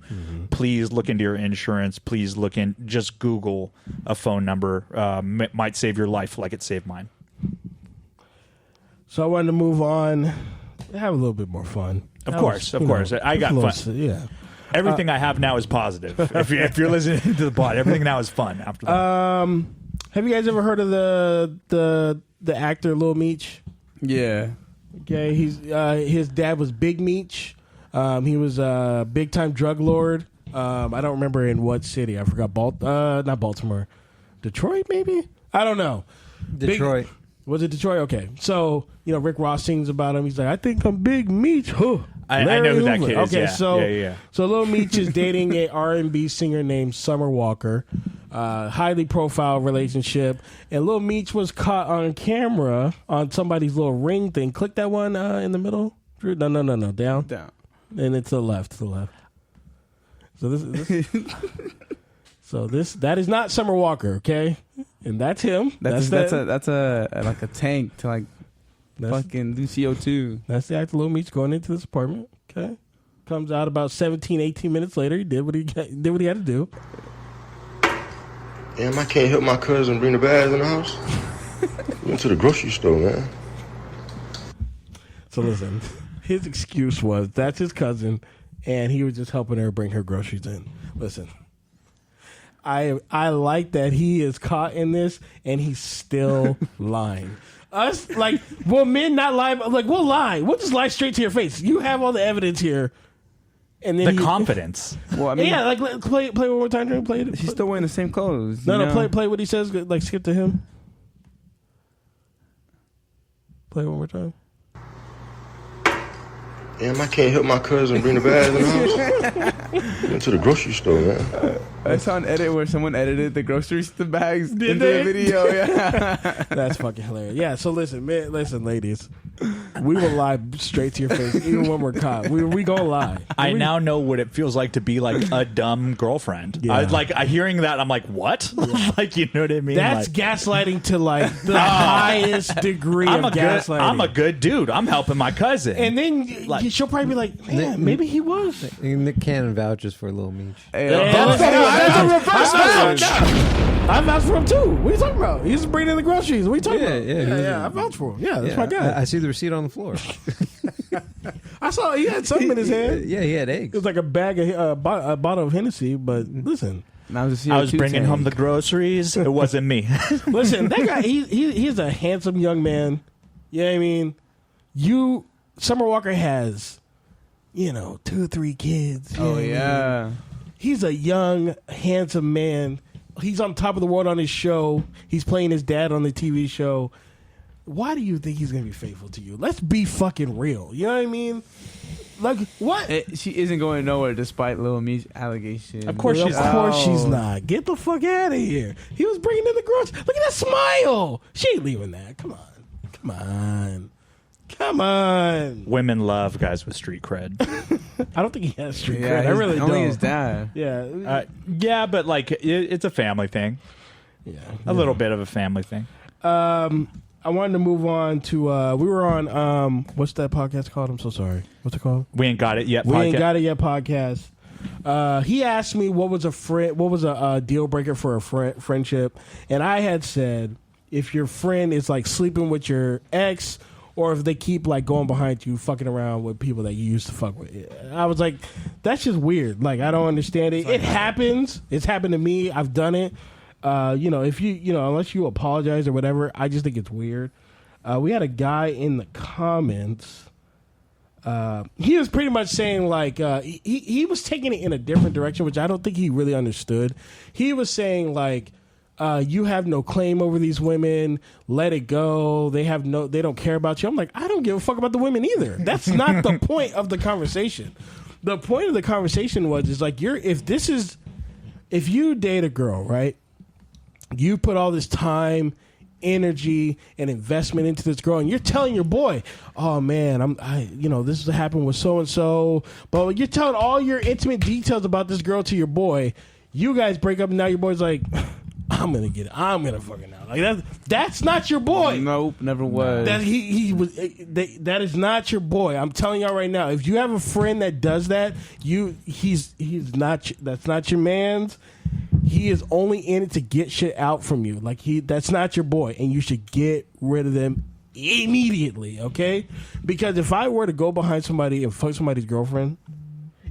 Please look into your insurance. Please just Google a phone number. Might save your life like it saved mine. So I wanted to move on, have a little bit more fun. Of course. I got fun. Yeah. Everything I have now is positive. If you're listening to the pod, everything now is fun. After that, have you guys ever heard of the actor Lil Meech? Yeah. Okay, his dad was Big Meech. He was a big time drug lord. I don't remember in what city. I forgot. Not Baltimore, Detroit maybe. I don't know. Detroit. Was it Detroit? Okay, so Rick Ross sings about him. He's like, I think I'm Big Meech. Huh. I know who that kid is. Okay, yeah. So Lil Meech is dating a R&B singer named Summer Walker. Highly profile relationship. And Lil Meech was caught on camera on somebody's little ring thing. Click that one in the middle. Drew? No. Down. And it's to the left. So that is not Summer Walker, okay? And that's him. That's like a tank to like fucking do CO2. That's the actor Lil Meech going into this apartment. Okay, comes out about 17, 18 minutes later. He did what he had to do. Damn, I can't help my cousin bring the bags in the house. Went to the grocery store, man. So listen, his excuse was that's his cousin, and he was just helping her bring her groceries in. Listen, I like that he is caught in this, and he's still lying. Us, like, will men not lie? Like, we'll lie. We'll just lie straight to your face. You have all the evidence here. And then confidence. Well, I mean, yeah, like play one more time. Play it. She's still wearing the same clothes. No, play what he says. Like skip to him. Play it one more time. Damn, I can't help my cousin bring the bags in the house. Went to the grocery store, man. I saw an edit where someone edited the bags Did into they? the video. Yeah, that's fucking hilarious. Yeah, so listen, ladies, we will lie straight to your face, even when we're caught. We gonna lie. I now know what it feels like to be like a dumb girlfriend. Yeah. I like hearing that. I'm like, what? Yeah. Like, you know what I mean? That's like, gaslighting to like the highest degree of gaslighting. I'm a good dude. I'm helping my cousin, and then like, she'll probably be like, man, maybe he was. Nick Cannon vouches for Lil Meech. That's a reverse vouch. I vouch for him too. What are you talking about? He's bringing in the groceries. What are you talking about? Yeah. I vouch for him. Yeah, that's my guy. I see the receipt on the floor. I saw he had something in his hand. Yeah, he had eggs. It was like a bag of a bottle of Hennessy. But listen, I was bringing home the groceries. It wasn't me. Listen, that guy. He's a handsome young man. Yeah, I mean, Summer Walker has, 2 or 3 kids. Oh yeah. He's a young, handsome man. He's on top of the world on his show. He's playing his dad on the TV show. Why do you think he's going to be faithful to you? Let's be fucking real. You know what I mean? Like, what? She isn't going nowhere despite Lil Meech's allegation. Of course she's not. Get the fuck out of here. He was bringing in the groceries. Look at that smile. She ain't leaving that. Come on. Women love guys with street cred. I don't think he has street cred. I really don't. Only his dad. Yeah. Yeah, but like it's a family thing. Yeah. A little bit of a family thing. I wanted to move on to we were on what's that podcast called? I'm so sorry. What's it called? We Ain't Got It Yet podcast. He asked me what was a deal breaker for a friendship, and I had said if your friend is like sleeping with your ex, or if they keep like going behind you, fucking around with people that you used to fuck with. I was like, that's just weird. Like, I don't understand it. It happens. It's happened to me. I've done it. If unless you apologize or whatever, I just think it's weird. We had a guy in the comments. He was pretty much saying like he was taking it in a different direction, which I don't think he really understood. He was saying like, you have no claim over these women. Let it go. They don't care about you. I'm like, I don't give a fuck about the women either. That's not the point of the conversation. The point of the conversation is like, if you date a girl, right? You put all this time, energy, and investment into this girl, and you're telling your boy, oh man, this happened with so and so, but you're telling all your intimate details about this girl to your boy. You guys break up, and now your boy's like, I'm gonna fucking out. Like that's not your boy. Nope, never was. That that is not your boy. I'm telling y'all right now. If you have a friend that does that, that's not your man's. He is only in it to get shit out from you. Like that's not your boy, and you should get rid of them immediately. Okay? Because if I were to go behind somebody and fuck somebody's girlfriend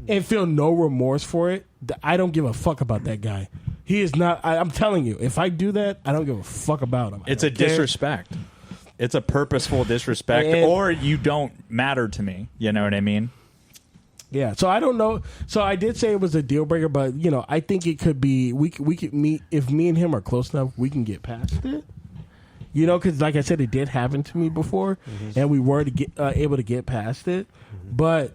and feel no remorse for it, I don't give a fuck about that guy. He is not. I'm telling you, if I do that, I don't give a fuck about him. It's a disrespect. It's a purposeful disrespect, or you don't matter to me. You know what I mean? Yeah. So I don't know. So I did say it was a deal breaker, but I think it could be. We could meet if me and him are close enough. We can get past it. Because like I said, it did happen to me before, and we were able to get past it, but.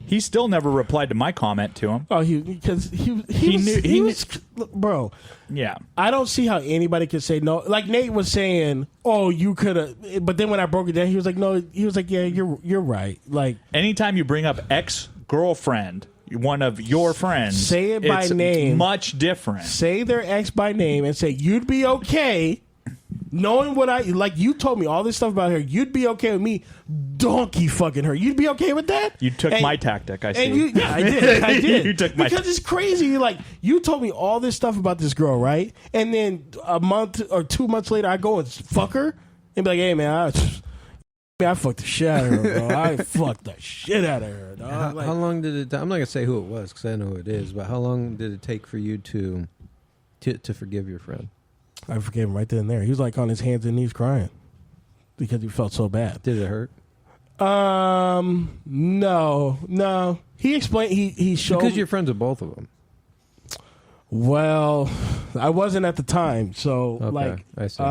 He still never replied to my comment to him. Oh, because he was bro. Yeah, I don't see how anybody could say no. Like Nate was saying, "Oh, you could have," but then when I broke it down, he was like, "No," he was like, "Yeah, you're right." Like anytime you bring up ex-girlfriend, one of your friends, say it by name. Much different. Say their ex by name and say you'd be okay knowing what I like, you told me all this stuff about her. You'd be okay with me donkey fucking her. You'd be okay with that? You took my tactic. I see. And I did. I did. You took my because it's crazy. Like, you told me all this stuff about this girl, right? And then a month or 2 months later, I go and fuck her and be like, hey man, I fucked the shit out of her, bro. I fucked the shit out of her, dog. How long did it? I'm not gonna say who it was because I know who it is. But how long did it take for you to forgive your friend? I forgave him right then and there. He was like on his hands and knees crying because he felt so bad. Did it hurt? No. He explained. He showed because you're friends with both of them. Well, I wasn't at the time, so Okay, I see.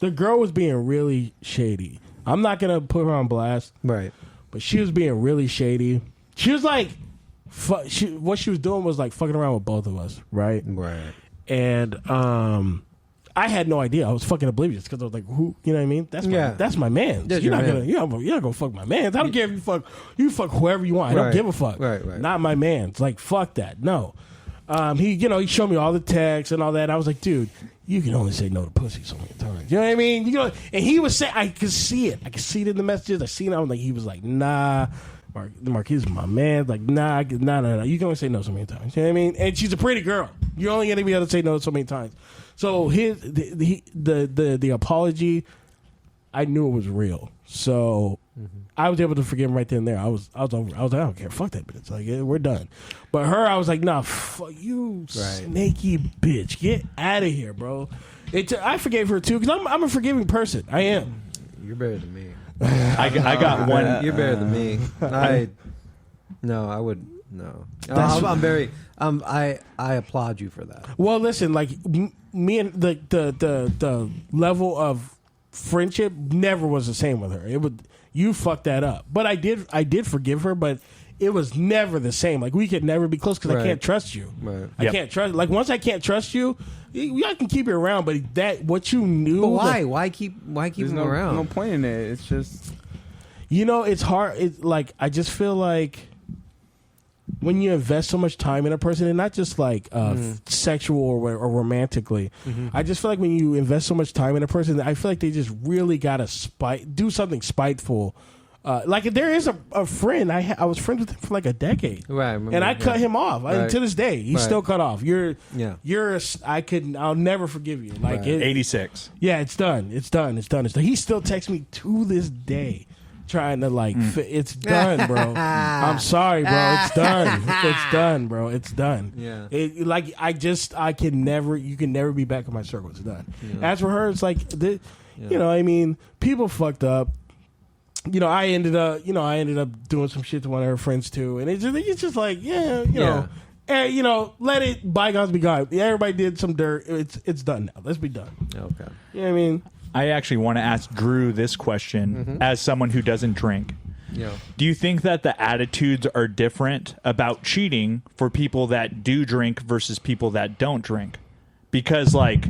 the girl was being really shady. I'm not gonna put her on blast, Right. but she was being really shady. She was like, what she was doing was like fucking around with both of us, right? Right. And I had no idea. I was fucking oblivious because I was like, who? You know what I mean? That's my man. That's You're your not man. gonna fuck my man. I don't care if you fuck whoever you want. I don't Right. give a fuck. Right. Not my man. It's like, fuck that. No. He showed me all the texts and all that. I was like, dude, you can only say no to pussy so many times. You know what I mean? And he was saying, I could see it. I could see it in the messages. I seen it. I was like, he was like, nah. Marquis is my man. Like, nah. You can only say no so many times. You know what I mean? And she's a pretty girl. You're only gonna be able to say no so many times. So the apology, I knew it was real. So I was able to forgive him right then and there. I was over. I was like, I don't care. Fuck that bitch. Like, we're done. But her, I was like, nah, fuck you, snaky bitch. Get out of here, bro. I forgave her too because I'm a forgiving person. I am. You're better than me. I got one. You're better than me. I would. No. I'm very. I applaud you for that. Well, listen, like me and the level of friendship never was the same with her. You fucked that up, but I did forgive her, but it was never the same. Like, we could never be close because I can't trust you. Right. I can't trust. Like, once I can't trust you, I can keep you around. But what you knew. But why? Why keep him around? No point in it. It's just. It's hard. It's like, I just feel like when you invest so much time in a person, and not just like sexual or romantically, I just feel like when you invest so much time in a person, I feel like they just really gotta do something spiteful. Like, there is a friend I was friends with him for like a decade, right? And I cut him off. Right. To this day, he's still cut off. I'll never forgive you. Like, 86. Yeah, it's done. It's done. He still texts me to this day, trying to like, it's done, bro. I'm sorry, bro. It's done. It's done, bro. It's done. Yeah. You can never be back in my circle. It's done. Yeah. As for her, it's like, I mean, people fucked up. I ended up doing some shit to one of her friends too, and it's just like, let it bygones be gone. Everybody did some dirt. It's done now. Let's be done. Okay. You know what I mean? I actually want to ask Drew this question as someone who doesn't drink. Yeah. Do you think that the attitudes are different about cheating for people that do drink versus people that don't drink? Because, like,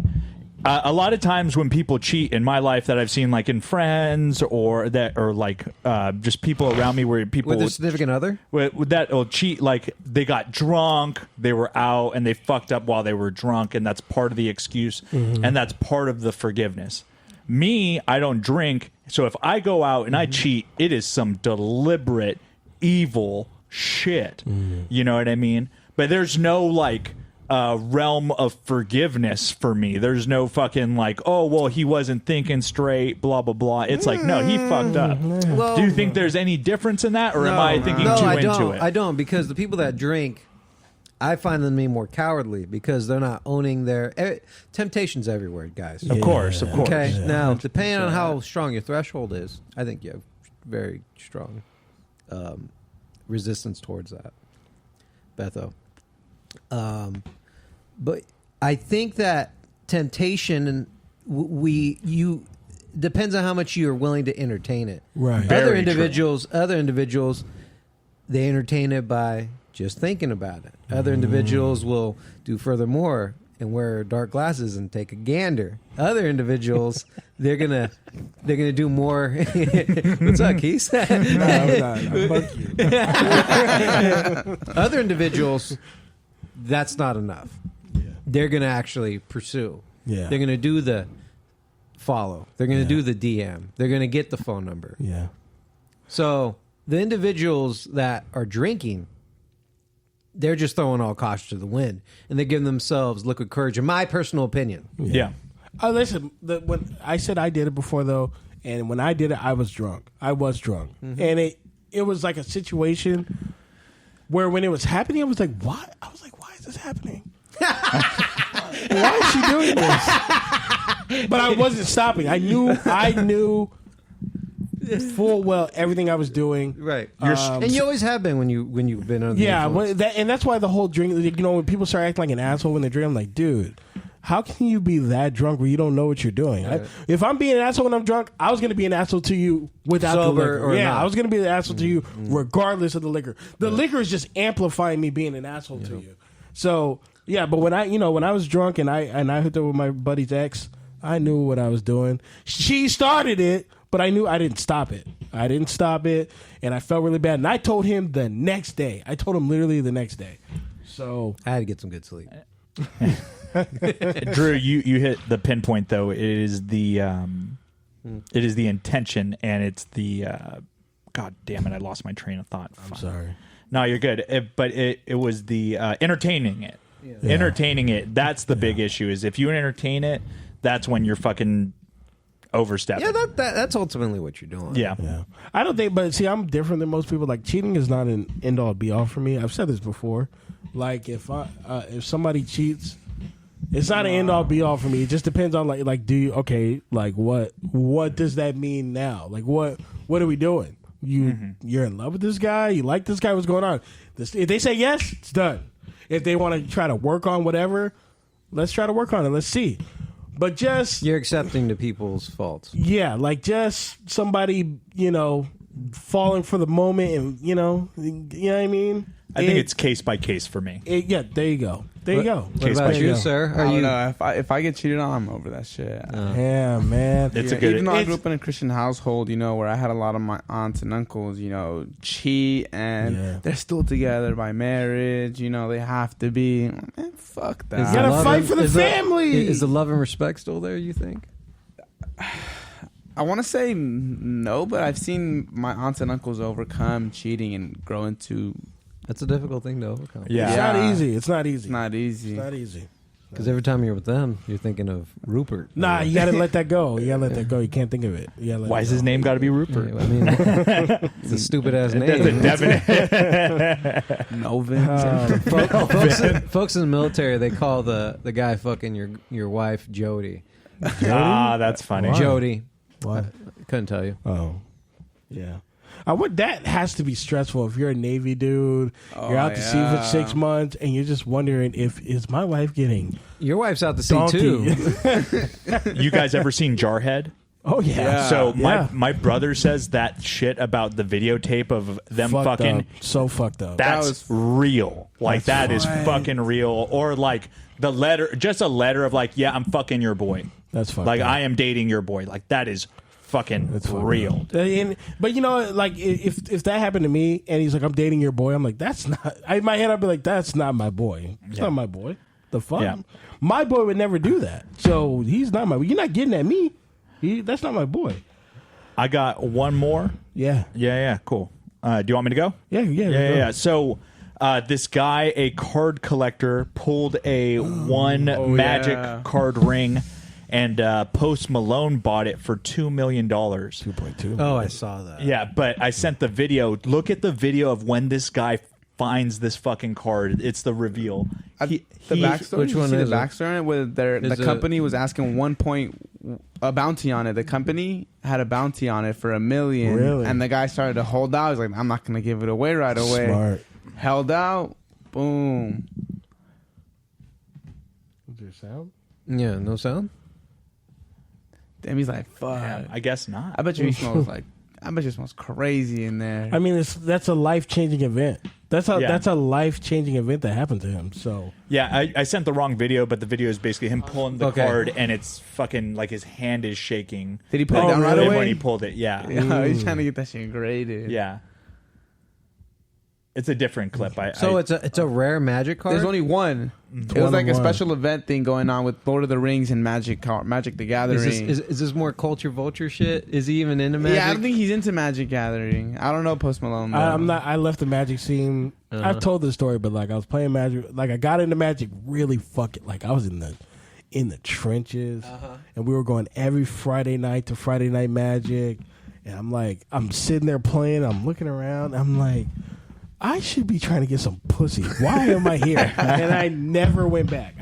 a lot of times when people cheat in my life that I've seen, like in friends or just people around me where people with a significant other that will cheat, like they got drunk, they were out and they fucked up while they were drunk, and that's part of the excuse and that's part of the forgiveness. Me, I don't drink, so if I go out and I cheat, it is some deliberate evil shit. You know what I mean? But there's no like realm of forgiveness for me. There's no fucking like, oh well, he wasn't thinking straight, blah blah blah. It's like, no, he fucked up. Well, do you think there's any difference in that, or am I thinking into it? I don't, because the people that drink, I find them to be more cowardly because they're not owning their temptation's everywhere, guys. Of course. Okay, Yeah. now depending on how strong your threshold is, I think you have very strong resistance towards that, Betho. But I think that temptation depends on how much you are willing to entertain it. Right. Other individuals, they entertain it by just thinking about it. Other individuals will do furthermore and wear dark glasses and take a gander. Other individuals, they're gonna do more. What's up, Keith? No, I'm not. Fuck you. Other individuals, that's not enough. Yeah. They're gonna actually pursue. Yeah. They're gonna do the follow. They're going to do the DM. They're going to get the phone number. Yeah. So the individuals that are drinking, they're just throwing all caution to the wind, and they're giving themselves liquid courage. In my personal opinion, Yeah. Listen, when I said I did it before, though, and when I did it, I was drunk. And it was like a situation where when it was happening, I was like, "What?" I was like, "Why is this happening? Why is she doing this?" But I wasn't stopping. I knew full well everything I was doing. right? And you always have been when you've been on. The influence. And that's why the whole drink. When people start acting like an asshole when they drink, I'm like, dude. How can you be that drunk where you don't know what you're doing? Right. If I'm being an asshole when I'm drunk, I was going to be an asshole to you without Sober the liquor. or Yeah, not. I was going to be an asshole to you regardless of the liquor. The liquor is just amplifying me being an asshole to you. So yeah, but when I was drunk and I hooked up with my buddy's ex, I knew what I was doing. She started it, but I knew I didn't stop it. And I felt really bad. And I told him the next day. I told him literally the next day. So I had to get some good sleep. Drew, you hit the pinpoint though. It is the intention, and it's the God damn it! I lost my train of thought. I'm sorry. No, you're good. But it was the entertaining it. Yeah. Entertaining it. That's the big issue. Is if you entertain it, that's when you're fucking overstepping. Yeah, that's ultimately what you're doing. Yeah. I don't think, but see, I'm different than most people. Like, cheating is not an end all be all for me. I've said this before. Like, if somebody cheats, it's not an end all be all for me. It just depends on like do you what does that mean now? Like, what are we doing? You're in love with this guy? You like this guy? What's going on? If they say yes, it's done. If they want to try to work on whatever, let's try to work on it. Let's see. But just You're accepting the people's faults. yeah, like just somebody falling for the moment, and you know what I mean. I think it's case by case for me. Yeah, there you go. What about you, sir? I don't know. If I get cheated on, I'm over that shit. Yeah, man. It's a good. Even though I grew up in a Christian household, where I had a lot of my aunts and uncles, cheat, and they're still together by marriage. They have to be. Man, fuck that. You gotta fight for the family. Is the love and respect still there, you think? I want to say no, but I've seen my aunts and uncles overcome cheating and grow into. That's a difficult thing to overcome. It's not easy. It's not easy. It's not easy. Because every time you're with them, you're thinking of Rupert. Nah, you gotta let that go. You can't think of it. Why has his name got to be Rupert? I mean, it's a stupid ass name. Melvin. Folks in the military, they call the guy fucking your wife Jody. That's funny. Jody. What? Couldn't tell you. Oh, yeah. That has to be stressful if you're a Navy dude. You're out to sea for 6 months, and you're just wondering is my wife getting your wife's out to sea donkey? Too. You guys ever seen Jarhead? Oh yeah. So my brother says that shit about the videotape of them Fucked fucking up. So fucked up. That's real. Like that is fucking real. Or like the letter, just a letter of like, yeah, I'm fucking your boy. That's fucked like up. I am dating your boy. Like that is fucking real. But if that happened to me and he's like, I'm dating your boy, I'm like, that's not. In my head, I'd be like, that's not my boy. It's not my boy. The fuck? Yeah. My boy would never do that. So he's not my. You're not getting at me. That's not my boy. I got one more. Yeah. Cool. Do you want me to go? Yeah. So this guy, a card collector, pulled a magic card ring, and Post Malone bought it for $2 million. 2.2. Oh, I saw that. Yeah, but I sent the video. Look at the video of when this guy finds this fucking card. It's the reveal. The backstory. Which one is the backstory? Where the company was asking a bounty on it. The company had a bounty on it for $1 million, Really? and the guy started to hold out. He's like, I'm not going to give it away right away. Smart. Held out. Boom. Is there sound? Yeah, no sound? Damn, he's like, fuck. Damn, I guess not. I bet you he smells like. I bet you it smells crazy in there. I mean, that's a life-changing event. That's a life-changing event that happened to him. So Yeah, I sent the wrong video, but the video is basically him pulling the card, and it's fucking like his hand is shaking. Did he pull it down right away? When he pulled it, yeah. He's trying to get that shit graded. Yeah. It's a different clip. It's a rare magic card. There's only one. It was like a special event thing going on with Lord of the Rings and Magic the Gathering. Is this more culture vulture shit? Is he even into Magic? Yeah, I don't think he's into Magic Gathering. I don't know Post Malone. I'm not. I left the Magic scene. I've told this story, but like I was playing Magic. Like I got into Magic really fucking. Like I was in the trenches, and we were going every Friday night to Friday Night Magic. And I'm sitting there playing. I'm looking around. I'm like, I should be trying to get some pussy. Why am I here? And I never went back.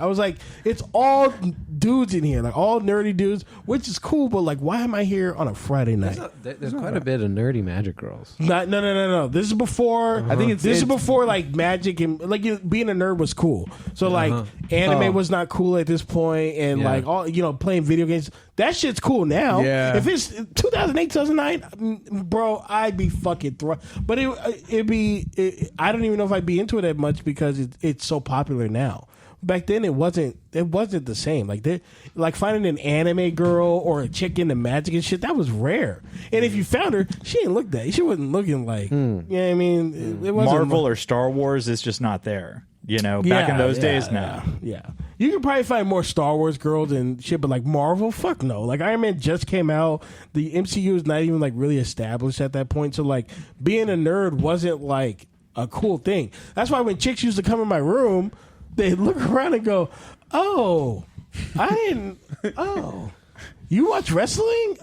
I was like, it's all dudes in here, like all nerdy dudes, which is cool, but like, why am I here on a Friday night? There's quite a bit of nerdy Magic girls. No. This is before. I think this is before like Magic and like being a nerd was cool. So like anime was not cool at this point, and like all playing video games. That shit's cool now. Yeah. If it's 2008, 2009, bro, I'd be fucking But it'd be. I don't even know if I'd be into it that much because it's so popular now. Back then, it wasn't the same. Like finding an anime girl or a chick into Magic and shit, that was rare. And if you found her, she didn't look that. She wasn't looking like. Yeah, I mean, it wasn't Marvel or Star Wars is just not there. Back in those days, no. Yeah. You could probably find more Star Wars girls and shit, but like Marvel, fuck no. Like Iron Man just came out. The MCU is not even like really established at that point. So like being a nerd wasn't like a cool thing. That's why when chicks used to come in my room, they look around and go, "Oh, you watch wrestling?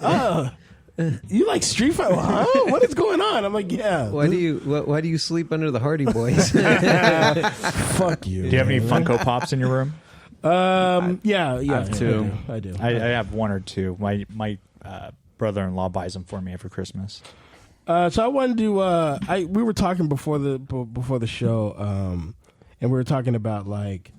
You like Street Fighter? Huh? What is going on?" I'm like, "Yeah." Why do you sleep under the Hardy Boys? Fuck you. Do you have any Funko Pops in your room? Yeah. I have two. I do. I have one or two. My brother-in-law buys them for me every Christmas. So I wanted to. We were talking before the show, and we were talking about like.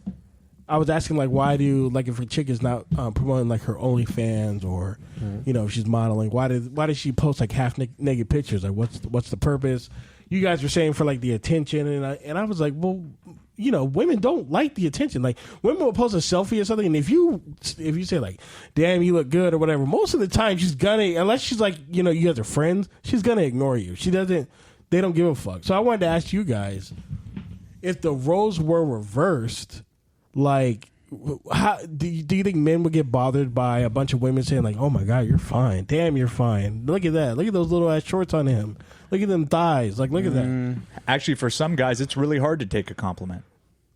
I was asking like, why do like if a chick is not promoting like her OnlyFans or if she's modeling, why does she post like half naked pictures? Like what's the purpose? You guys were saying for like the attention, and I was like, well, women don't like the attention. Like women will post a selfie or something, and if you say like, damn, you look good or whatever, most of the time she's gonna, unless she's like you guys are friends, she's gonna ignore you. They don't give a fuck. So I wanted to ask you guys if the roles were reversed. Like, how do you think men would get bothered by a bunch of women saying like, "Oh my God, you're fine. Damn, you're fine. Look at that. Look at those little ass shorts on him. Look at them thighs. Like, look at that." Actually, for some guys, it's really hard to take a compliment.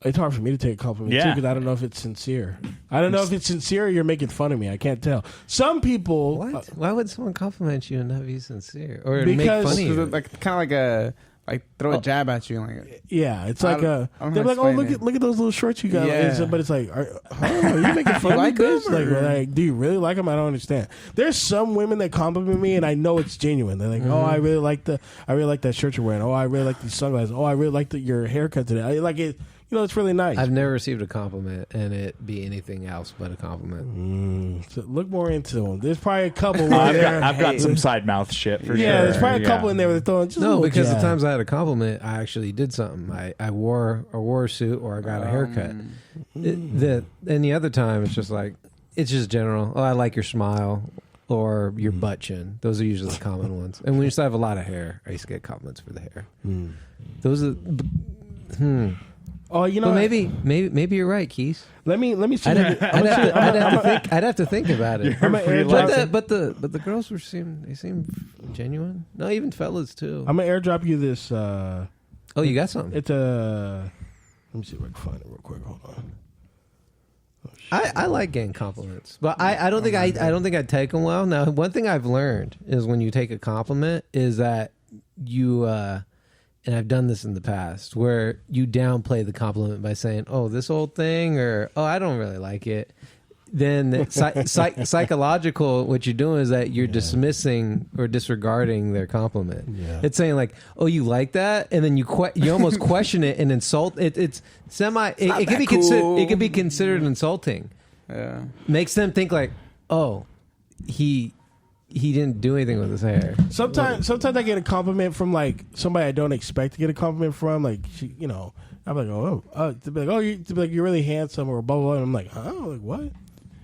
It's hard for me to take a compliment too because I don't know if it's sincere. I don't know if it's sincere or you're making fun of me. I can't tell. Some people. What? Why would someone compliment you and not be sincere or make fun of you? Like kind of like a. Like throw a jab at you, like it's like they're like, "Oh, look at those little shorts you got." Yeah. But it's like, are you making fun of this? Like, do you really like them? I don't understand. There's some women that compliment me, and I know it's genuine. They're like, "Oh, I really like that shirt you're wearing. Oh, I really like these sunglasses. Oh, I really like your haircut today. I like it." It's really nice. I've never received a compliment and it be anything else but a compliment. So look more into them. There's probably a couple. I've got some side mouth shit for sure. Yeah, there's probably a couple in there where they're throwing just because the times I had a compliment, I actually did something. I wore a suit or I got a haircut. And the other time, it's just like it's just general. Oh, I like your smile or your butt chin. Those are usually the common ones. And when you used to have a lot of hair, I used to get compliments for the hair. Those are. Oh, but maybe you're right, Keith. Let me see. I'd have to think about it. But the girls seem genuine. No, even fellas too. I'm gonna airdrop you this. You got something? It's a. Let me see if I can find it real quick. Hold on. I like getting compliments, but I don't think I'd take them well. Now, one thing I've learned is when you take a compliment is that you. And I've done this in the past where you downplay the compliment by saying, "Oh, this old thing," or "Oh, I don't really like it." Then psychological, what you're doing is that you're dismissing or disregarding their compliment. Yeah. It's saying like, "Oh, you like that," and then you almost question it and insult it. It could be considered insulting. Yeah, makes them think like, "Oh, he didn't do anything with his hair." Sometimes I get a compliment from like somebody I don't expect to get a compliment from. Like I'm like, you're really handsome or blah blah blah. And I'm like, huh? Like what?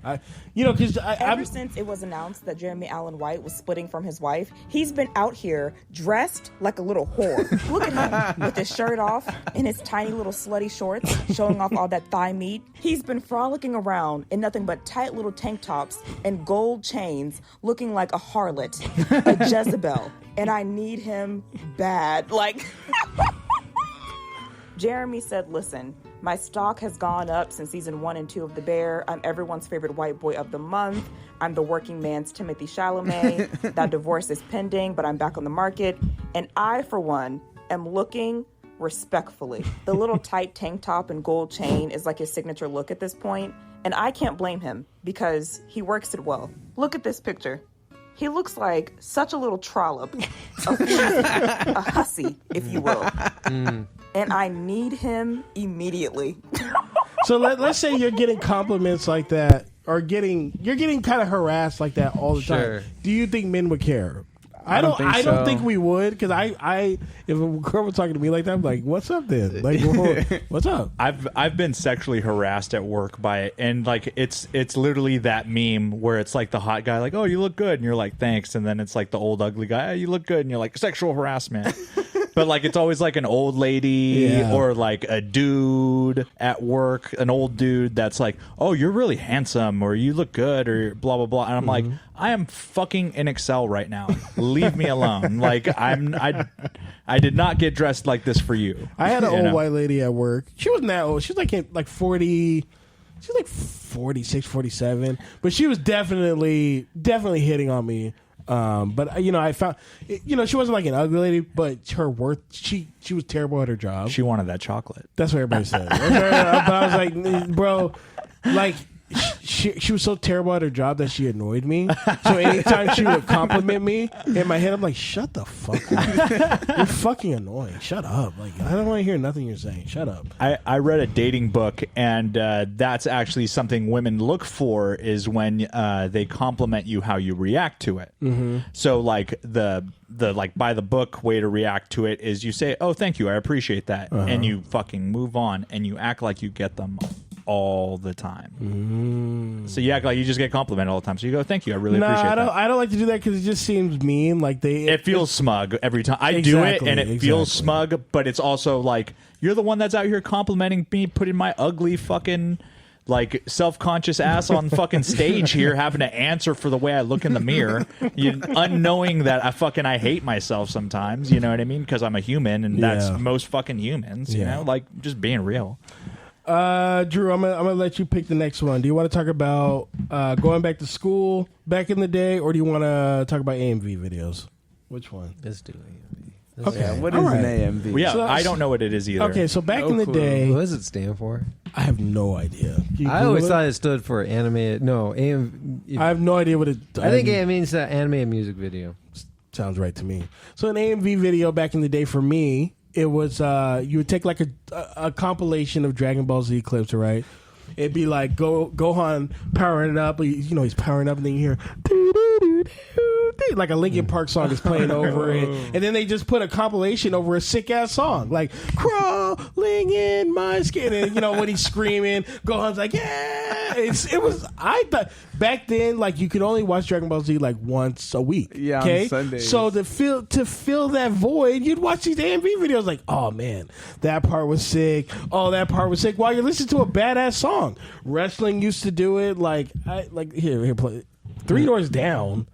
Ever since it was announced that Jeremy Allen White was splitting from his wife, he's been out here dressed like a little whore. Look at him with his shirt off and his tiny little slutty shorts showing off all that thigh meat. He's been frolicking around in nothing but tight little tank tops and gold chains, looking like a harlot, a Jezebel. And I need him bad. Like, Jeremy said, listen, my stock has gone up since season 1 and 2 of The Bear. I'm everyone's favorite white boy of the month. I'm the working man's Timothée Chalamet. That divorce is pending, but I'm back on the market. And I, for one, am looking respectfully. The little tight tank top and gold chain is like his signature look at this point. And I can't blame him because he works it well. Look at this picture. He looks like such a little trollop, a hussy, if you will. And I need him immediately. So let's say you're getting compliments like that, or you're getting kind of harassed like that all the time. Do you think men would care? I don't think we would, because if a girl was talking to me like that, I'm like, what's up then? Like, what's up? I've been sexually harassed at work by it, and like it's literally that meme where it's like the hot guy like, oh, you look good, and you're like, thanks, and then it's like the old ugly guy, oh, you look good, and you're like, sexual harassment. But like it's always like an old lady or like a dude at work, an old dude that's like, oh, you're really handsome, or you look good, or blah blah blah, and I'm like, I am fucking in Excel right now. Leave me alone. Like I did not get dressed like this for you. I had an old white lady at work. She wasn't that old. She was like 40. She was like 46, 47. But she was definitely hitting on me. But I found, she wasn't like an ugly lady, but her worth, she was terrible at her job. She wanted that chocolate. That's what everybody said. But I was like, bro, like, she was so terrible at her job that she annoyed me. So anytime she would compliment me, in my head I'm like, shut the fuck up. You're fucking annoying. Shut up. Like, I don't want to hear nothing you're saying. Shut up. I read a dating book, and that's actually something women look for, is when they compliment you, how you react to it. So like the like by the book way to react to it is you say, oh, thank you, I appreciate that, and you fucking move on, and you act like you get them all the time. So you act like you just get complimented all the time. So you go, thank you, I really appreciate that. I don't like to do that because it just seems mean. Like it feels smug every time. I do it, and it feels smug, but it's also like, you're the one that's out here complimenting me, putting my ugly fucking like self-conscious ass on fucking stage here, having to answer for the way I look in the mirror, unknowing that I hate myself sometimes. You know what I mean? Because I'm a human, and that's most fucking humans. You know, like, just being real. Drew, I'm gonna let you pick the next one. Do you want to talk about going back to school back in the day, or do you want to talk about AMV videos? Which one? Let's do AMV. Okay. Yeah, what is an AMV? Well, yeah, I don't know what it is either. Okay, so back in the day, what does it stand for? I have no idea. I always thought it stood for animated. No, AMV. I have no idea what it. I think it means animated music video. Sounds right to me. So an AMV video back in the day for me, it was you would take like a compilation of Dragon Ball Z clips, right? It'd be like Gohan powering it up, he's powering up, and then you hear like a Linkin Park song is playing over it, and then they just put a compilation over a sick ass song like "Crawling in My Skin," and when he's screaming, Gohan's like, yeah. I thought back then, like, you could only watch Dragon Ball Z like once a week. Yeah, okay? on Sundays. So to fill that void, you'd watch these AMV videos like, oh man, that part was sick. Oh, that part was sick. While you're listening to a badass song. Wrestling used to do it. Here, play 3 Doors Down.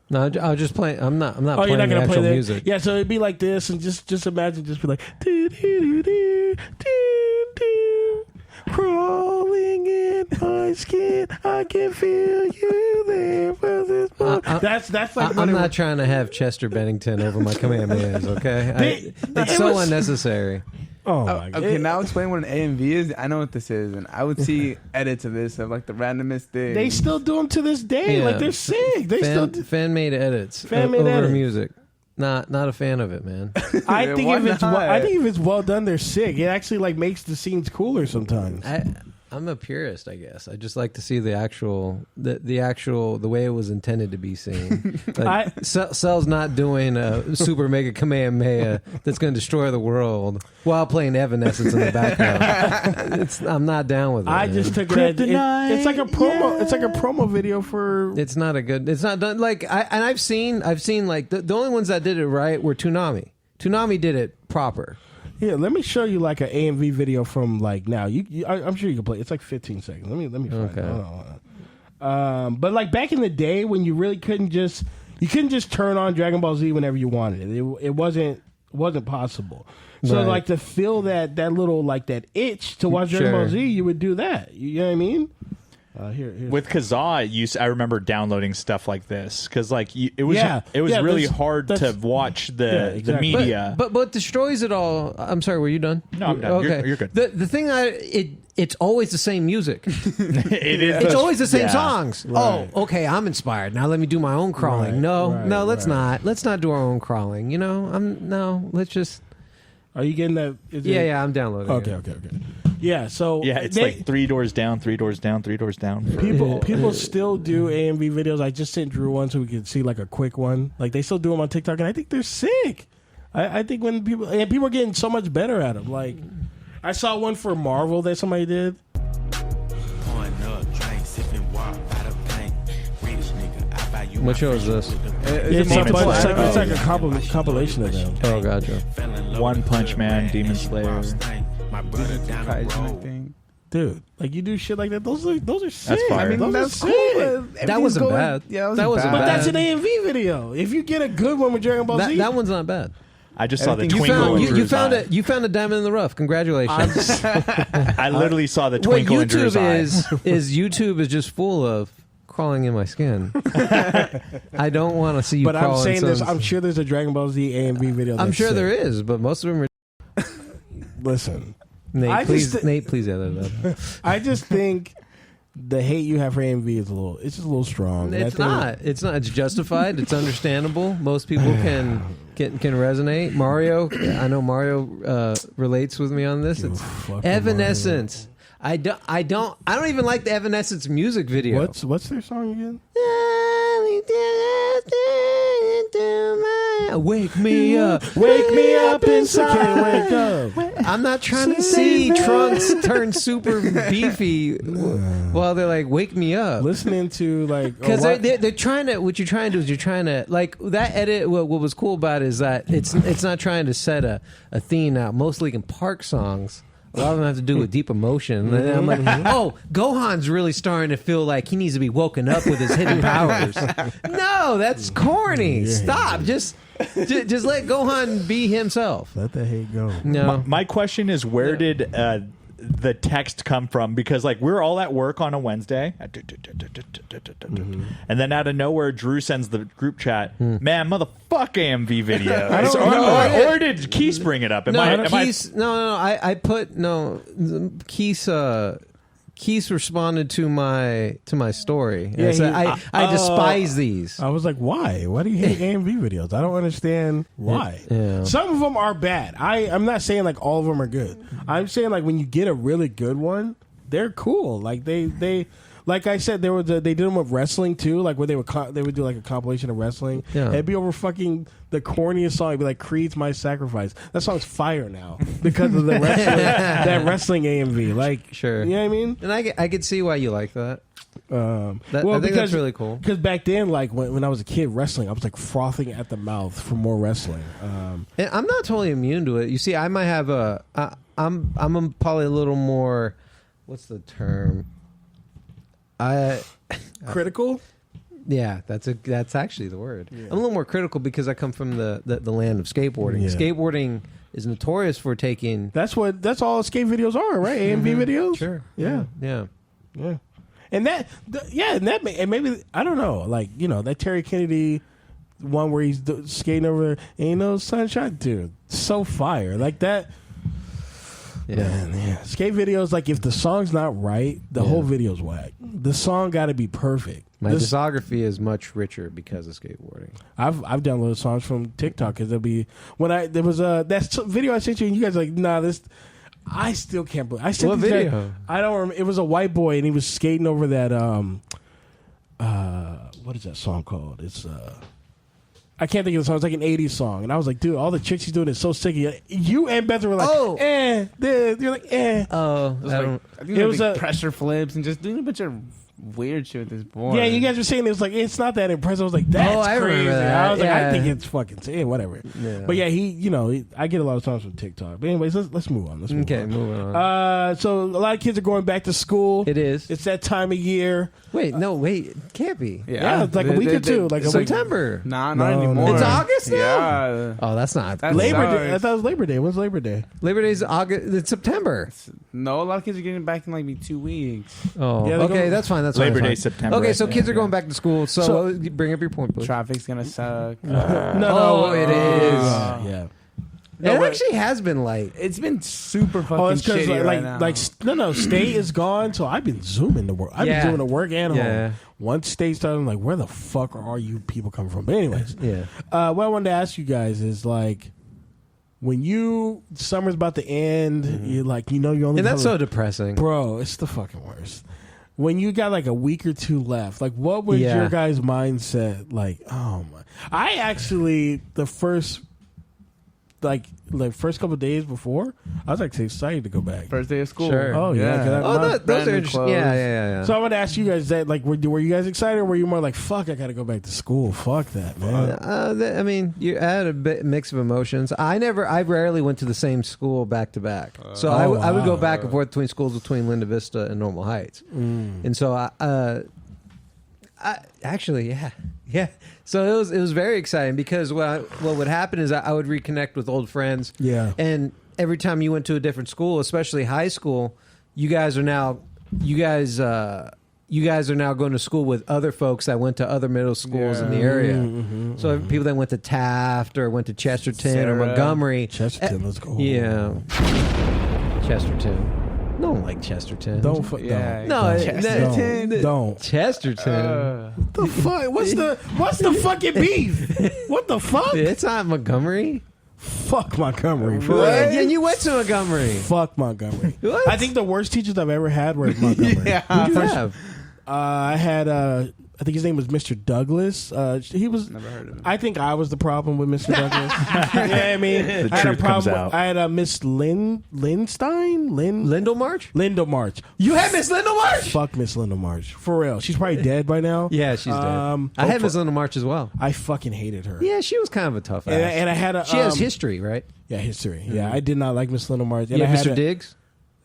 No, I'll just play. I'm not playing you're not gonna actual play music. Yeah, so it'd be like this, and just imagine, just be like, do, do, do, do, do, do. Crawling in my skin, I can feel you there. That's like. I'm not trying to have Chester Bennington over my Kamehamehas. Okay, it's so unnecessary. Oh my God. Okay, now explain what an AMV is. I know what this is, and I would see edits of this, of like the randomest thing. They still do them to this day. Yeah. Like, they're sick. They fan made edits over music. Not a fan of it, man. I think if it's well done, they're sick. It actually like makes the scenes cooler sometimes. I'm a purist, I guess. I just like to see the way it was intended to be seen. Like, Cell's not doing a super mega Kamehameha that's going to destroy the world while playing Evanescence in the background. I'm not down with it. I just took it. It's like a promo. Yeah. It's like a promo video for. It's not a good. It's not done like I've seen like the only ones that did it right were Toonami. Toonami did it proper. Yeah, let me show you like an AMV video from like now. I'm sure you can play. It's like 15 seconds. Let me find it. Hold on. But like back in the day when you really couldn't just turn on Dragon Ball Z whenever you wanted it. It wasn't possible. So like to feel that little like that itch to watch Dragon Ball Z, you would do that. You know what I mean? With Kazaa, I remember downloading stuff like this because like it was really hard to watch the media. But what destroys it all? I'm sorry, were you done? No, I'm done. Okay, you're good. The thing it's always the same music. It is. It's always the same songs. Right. Oh, okay. I'm inspired. Now let me do my own crawling. Let's not. Let's not do our own crawling. You know, let's just. Are you getting that? Yeah, I'm downloading. Okay. Yeah, so it's like 3 doors down, 3 doors down, 3 doors down. People still do AMV videos. I just sent Drew one so we could see like a quick one. Like they still do them on TikTok, and I think they're sick. I think when people are getting so much better at them. Like I saw one for Marvel that somebody did. What show is this? It's like a compilation of them. Oh, gotcha. One Punch Man, Demon Slayer. Dude, like you do shit like that. Those are sick. That's fire. I mean, that's cool. That wasn't bad. Yeah, that wasn't bad. But bad. that's an AMV video. If you get a good one with Dragon Ball Z, that one's not bad. I just saw the twinkle in Drew's eye. You found a diamond in the rough. Congratulations. I literally saw the twinkle in Drew's eye. YouTube is just full of crawling in my skin. I don't want to see you. But I'm saying this. I'm sure there's a Dragon Ball Z AMV video. I'm sure there is, but most of them are. Listen, Nate, please edit that. I just think the hate you have for AMV is just a little strong. It's not. It's justified. It's understandable. Most people can resonate. Mario, I know Mario relates with me on this. It's Evanescence. I don't even like the Evanescence music video. What's their song again? Wake me up inside. Can't wake up. I'm not trying to see Trunks turn super beefy while they're like, wake me up. Listening to like, because they're trying to. What you're trying to do is you're trying to like that edit. What was cool about it is that it's not trying to set a theme out. Most Linkin Park songs, a lot of them have to do with deep emotion. And I'm like, oh, Gohan's really starting to feel like he needs to be woken up with his hidden powers. No, that's corny. Stop. Just let Gohan be himself. Let the hate go. No. My question is, where did the text come from? Because like we're all at work on a Wednesday, and then out of nowhere, Drew sends the group chat, "Man, motherfuck AMV video." Or did Keith bring it up? I put Keith responded to my story. Yeah, I despise these. I was like, why? Why do you hate AMV videos? I don't understand why. Yeah. Some of them are bad. I'm not saying like all of them are good. I'm saying like when you get a really good one, they're cool. Like they like I said, they did them with wrestling too. Like where they would do like a compilation of wrestling. Yeah. It'd be over fucking the corniest song. It'd be like Creed's "My Sacrifice." That song's fire now because of the wrestling, that wrestling AMV. Like, sure, you know what I mean? And I could see why you like that. I think that's really cool. Because back then, like when I was a kid, wrestling, I was like frothing at the mouth for more wrestling. And I'm not totally immune to it. You see, I might have I'm probably a little more. What's the term? Critical? Yeah, that's actually the word. Yeah. I'm a little more critical because I come from the land of skateboarding. Yeah. Skateboarding is notorious for taking. That's all skate videos are, right? AMV videos. Sure. Yeah. And maybe I don't know, like that Terry Kennedy one where he's skating over "Ain't No Sunshine," dude, so fire like that. Yeah. Man, skate videos, like if the song's not right, the whole video's whack. The song got to be perfect. My discography is much richer because of skateboarding. I've downloaded songs from TikTok because there was that video I sent you and you guys are like, nah, this. I still can't believe. I sent What this guy- video? I don't remember. It was a white boy, and he was skating over that. What is that song called? It's I can't think of the song. It's like an '80s song, and I was like, dude, all the chicks he's doing is so sick. You and Beth were like, you're like, Oh, I think it was like pressure flips and just doing a bunch of weird shit with this boy. Yeah, you guys were saying it was like it's not that impressive. I was like, that's I crazy. remember that. I was like, I Yeah. think it's fucking whatever. Yeah. But yeah, I get a lot of songs from TikTok. But anyways, let's move on. Moving on. So a lot of kids are going back to school. It is. It's that time of year. Wait, it can't be. Yeah, it's like a week or two. Like a week. September. Nah, not anymore. It's August now? Yeah. Oh, that's not. Labor Day. I thought it was Labor Day. When's Labor Day? Labor Day's August. It's September. No, a lot of kids are getting back in like maybe 2 weeks. Oh, Yeah, okay, go- that's fine. That's Labor fine, Day, that's fine. September. Okay, so Yeah, kids are yeah. going back to school. So, bring up your point, please. Traffic's gonna suck. No, it is. Yeah. It actually has been light. It's been super fucking Oh, it's because shitty right now. no, state is gone. So I've been zooming to work. I've been zooming to work and home. Once state started, I'm like, where the fuck are you people coming from? But anyways, Yeah. what I wanted to ask you guys is like, when summer's about to end, you're like, you only And that's have so depressing. bro, it's the fucking worst. When you got like a week or two left, like what was Yeah. your guys' mindset? Like, oh my! I actually the first couple of days before, I was actually excited to go back. First day of school. Sure. Oh yeah, 'cause Oh, those brand are new interesting. clothes. Yeah. So I want to ask you guys that, like, were you guys excited, or were you more like, fuck, I got to go back to school? Fuck that, man. I mean, you had a mix of emotions. I rarely went to the same school back to back. So I would go back and forth between schools between Linda Vista and Normal Heights. And so I actually, yeah. So it was very exciting because what would happen is I would reconnect with old friends. Yeah. And every time you went to a different school, especially high school, you guys are now going to school with other folks that went to other middle schools in the area. So people that went to Taft or went to Chesterton or Montgomery. Chesterton, let's go. Yeah. Chesterton. No one like Chesterton. Don't. Chesterton. The fuck? What's the fucking beef? What the fuck? It's not Montgomery. Fuck Montgomery. For What? real. Yeah, you went to Montgomery. Fuck Montgomery. What? I think the worst teachers I've ever had were at Montgomery. Who'd you have? I had I think his name was Mr. Douglas. He was. Never heard of him. I think I was the problem with Mr. Douglas. Yeah, I mean, The I had a truth comes problem. out. I had a Miss Lindstein. Lindelmarch? Linda March. You had Miss Lindelmarch? Fuck Miss Linda March. For real. She's probably dead by now. Yeah, she's dead. I had Miss Lindelmarch as well. I fucking hated her. Yeah, she was kind of a tough ass. And I had a. She has history, right? Yeah, history. Yeah, I did not like Miss Linda March. And Yeah, I had Mr. Diggs?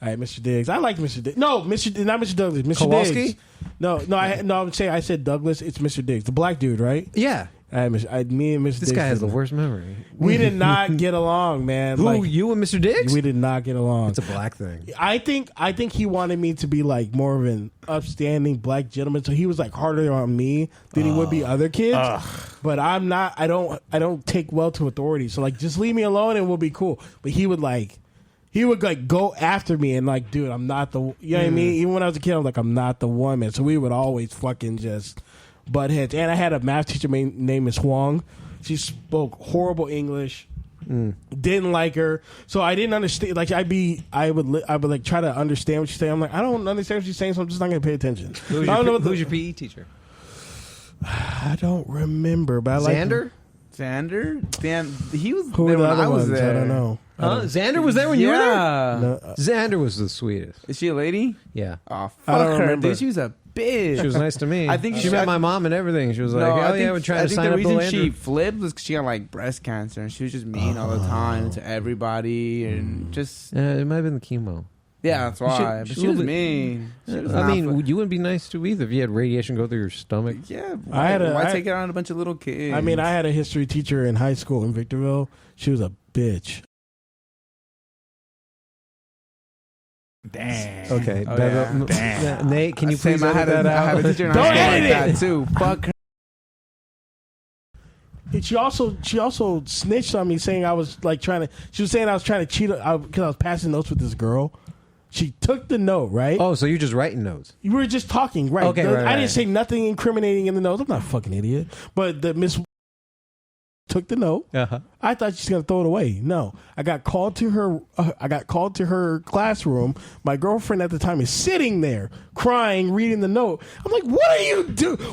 I had Mr. Diggs. I like Mr. Diggs. No, not Mr. Douglas. Mr. Kowalski? Diggs. No. I'm saying I said Douglas. It's Mr. Diggs, the black dude, right? Yeah. Me and Mr. This Diggs guy has the did- worst memory. We did not get along, man. Who, Like, you and Mr. Diggs? we did not get along. It's a black thing. I think he wanted me to be like more of an upstanding black gentleman, so he was like harder on me than he would be other kids. But I'm not. I don't take well to authority. So like, just leave me alone and we'll be cool. But he would go after me and like, dude, I'm not the. You know what I mean? Even when I was a kid, I was like, I'm not the one, man. So we would always fucking just butt heads. And I had a math teacher named Miss Huang. She spoke horrible English. Didn't like her, so I didn't understand. Like I would like try to understand what she's saying. I'm like, I don't understand what she's saying, so I'm just not gonna pay attention. Who's your PE teacher? I don't remember, but I like Xander? Xander? Damn, he was Who there are the when other I was ones? there. I don't know. Xander was there when you were there? Yeah. No, Xander was the sweetest. Is she a lady? Yeah. Oh, fuck I don't her, remember. dude. She was a bitch. She was nice to me. I think she met my mom and everything. She was like, I "Oh think- yeah, we're trying to sign I up think the Bill reason Andrew." she flipped was because she got like breast cancer, and she was just mean all the time to everybody, and just It might have been the chemo. yeah, that's why. She But she was was- mean. She was I not mean, fun. you wouldn't be nice to either if you had radiation go through your stomach. Yeah, I take it on a bunch of little kids? I mean, I had a history teacher in high school in Victorville. She was a bitch. Damn. Okay, Oh, Bevo- yeah. Nate, can you Same, please I edit had that I had a out? teacher in Don't high school like edit that it! too. Fuck her. And she also snitched on me, saying I was like trying to. She was saying I was trying to cheat because I was passing notes with this girl. She took the note, right? Oh, so you're just writing notes? You were just talking, right? Okay, right, I right. didn't say nothing incriminating in the notes. I'm not a fucking idiot. But the Miss took the note. I thought she's gonna throw it away. No, I got called to her. Classroom. My girlfriend at the time is sitting there crying, reading the note. I'm like, "What are you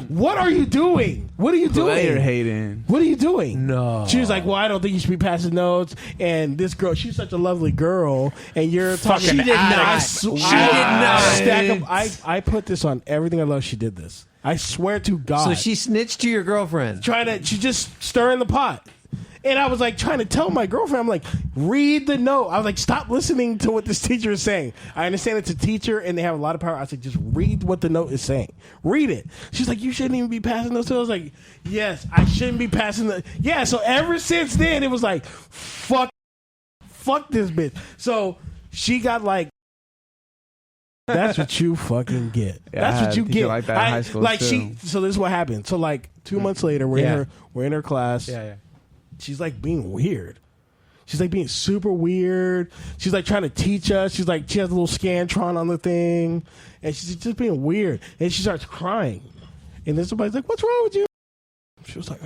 What are you doing? What are you doing? Player hating. What are you doing?" No. She was like, "Well, I don't think you should be passing notes." And this girl, she's such a lovely girl, and you're talking. She did not. She did not stack up. I put this on everything I love. She did this. I swear to God. So she snitched to your girlfriend. She just stirring the pot. And I was like trying to tell my girlfriend, I'm like, read the note. I was like, stop listening to what this teacher is saying. I understand it's a teacher and they have a lot of power. I was like, just read what the note is saying. Read it. She's like, you shouldn't even be passing those. So I was like, yes, I shouldn't be passing the. Yeah, so ever since then, it was like, fuck this bitch. So she got like, that's what you fucking get. Yeah, that's what you get. like that in high school too. So this is what happened. So like 2 months later, we're in her class. Yeah. She's like being weird. She's like being super weird. She's like trying to teach us. She's like, she has a little Scantron on the thing. And she's just being weird. And she starts crying. And then somebody's like, what's wrong with you? She was like,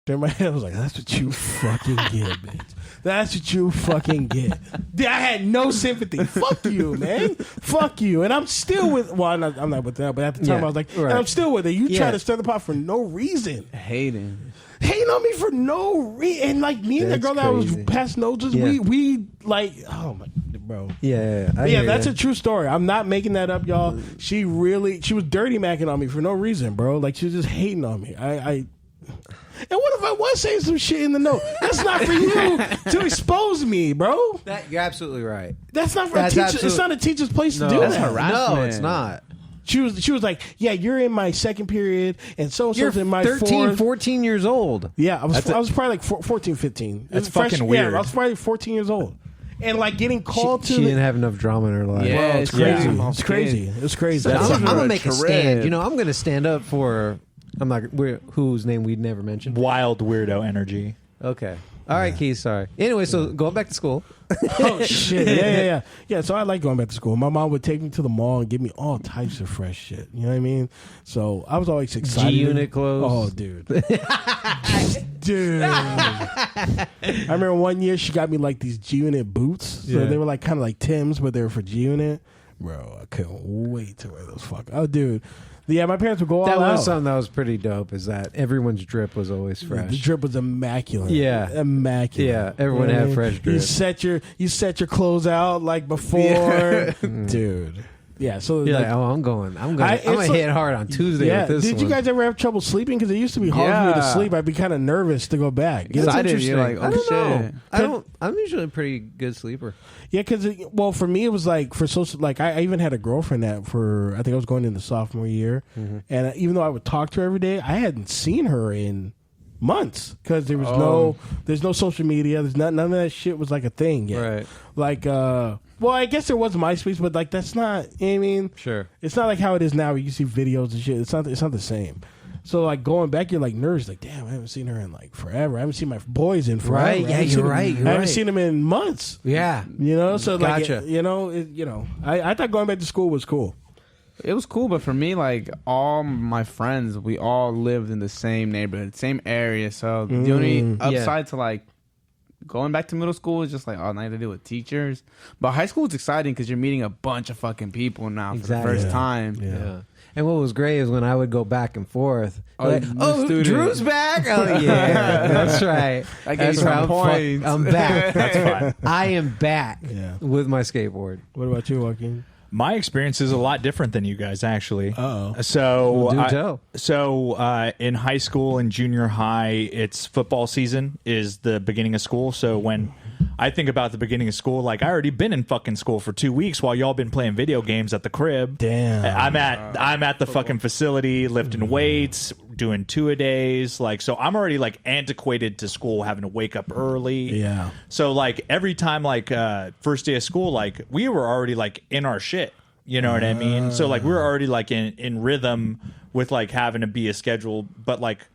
in my head, I was like, that's what you fucking get, bitch. That's what you fucking get. I had no sympathy. Fuck you, man. Fuck you. And I'm still with, well, I'm not with that, but at the time I was like, and I'm still with it. You try to stir the pot for no reason. Hating on me for no reason. And like me and the girl that I was past notes, we like, oh my, bro. Yeah. That's a true story. I'm not making that up, y'all. She was dirty macking on me for no reason, bro. Like she was just hating on me. And what if I was saying some shit in the note? That's not for you to expose me, bro. You're absolutely right. That's not for a teacher. It's not a teacher's place to do that's that. harassment. No, it's not. She was like, yeah, you're in my second period, and so-and-so's in my 13, fourth. 14 years old. Yeah, I was probably like 14, 15. That's fucking weird. Yeah, I was probably 14 years old. And like getting called She didn't have enough drama in her life. Yeah, well, it's crazy. yeah. It's crazy. It's crazy. I'm gonna make a trip. stand. I'm gonna stand up for. I'm not. Whose name we'd never mentioned. Wild weirdo energy. Okay. All right, Keith. Sorry. Anyway, so going back to school. Oh shit! Yeah. So I like going back to school. My mom would take me to the mall and give me all types of fresh shit. You know what I mean? So I was always excited. G-Unit clothes. Oh, dude. Dude. I remember one year she got me like these G-Unit boots. So they were like kind of like Tim's, but they were for G-Unit. Bro, I couldn't wait to wear those Oh, dude. Yeah, my parents would go all out. That was something that was pretty dope. Is that everyone's drip was always fresh. The drip was immaculate. Yeah, immaculate. Yeah, everyone had fresh drip. You set your clothes out like before, dude. Yeah, so you're like, oh, I'm gonna hit hard on Tuesday. Yeah, with this did you guys ever have trouble sleeping? Because it used to be hard for me to sleep. I'd be kind of nervous to go back. Excited, you're like, oh I don't know. I'm usually a pretty good sleeper. Yeah, because for me it was like for social. Like I even had a girlfriend I think I was going into sophomore year, and even though I would talk to her every day, I hadn't seen her in months because there was there's no social media. There's none of that shit was like a thing yet. Right. Like well, I guess there was MySpace, but like that's not. You know what I mean, sure, it's not like how it is now. Where you see videos and shit. It's not the same. So like going back, you're like nervous. Like damn, I haven't seen her in like forever. I haven't seen my boys in forever. Right? Yeah, you're right. I haven't seen them in months. Yeah, So like I thought going back to school was cool. It was cool, but for me, like all my friends, we all lived in the same neighborhood, same area. So the only upside to like going back to middle school is just like nothing to do with teachers. But high school is exciting because you're meeting a bunch of fucking people now for the first time. Yeah. And what was great is when I would go back and forth. Drew's back. Oh yeah, that's right. I gave you some points. I'm back. That's fine. I am back with my skateboard. What about you, Joaquin? My experience is a lot different than you guys, actually. Uh-oh. So in high school and junior high, it's football season is the beginning of school. So when I think about the beginning of school, like I already been in fucking school for 2 weeks while y'all been playing video games at the crib. Damn. I'm at the fucking facility lifting weights, doing 2-a-days. Like, so I'm already like antiquated to school, having to wake up early. Yeah. So like every time like first day of school, like we were already like in our shit. You know what I mean? So like we were already like in rhythm with like having to be a schedule, but like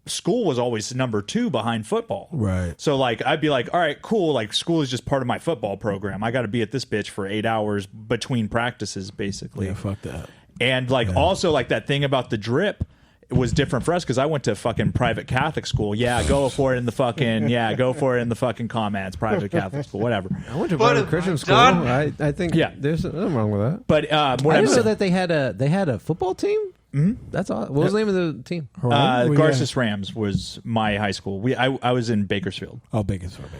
school was always number 2 behind football. Right. So like I'd be like, all right, cool. Like school is just part of my football program. I got to be at this bitch for 8 hours between practices, basically. Yeah, fuck that. And like also like that thing about the drip was different for us because I went to fucking private Catholic school. Yeah, go for it in the fucking comments. Private Catholic school, whatever. I went to private Christian school. I think there's nothing wrong with that. But I didn't know that they had a football team. Mm-hmm. That's all. What was the name of the team? Garces Rams was my high school. I was in Bakersfield. Oh, Bakersfield.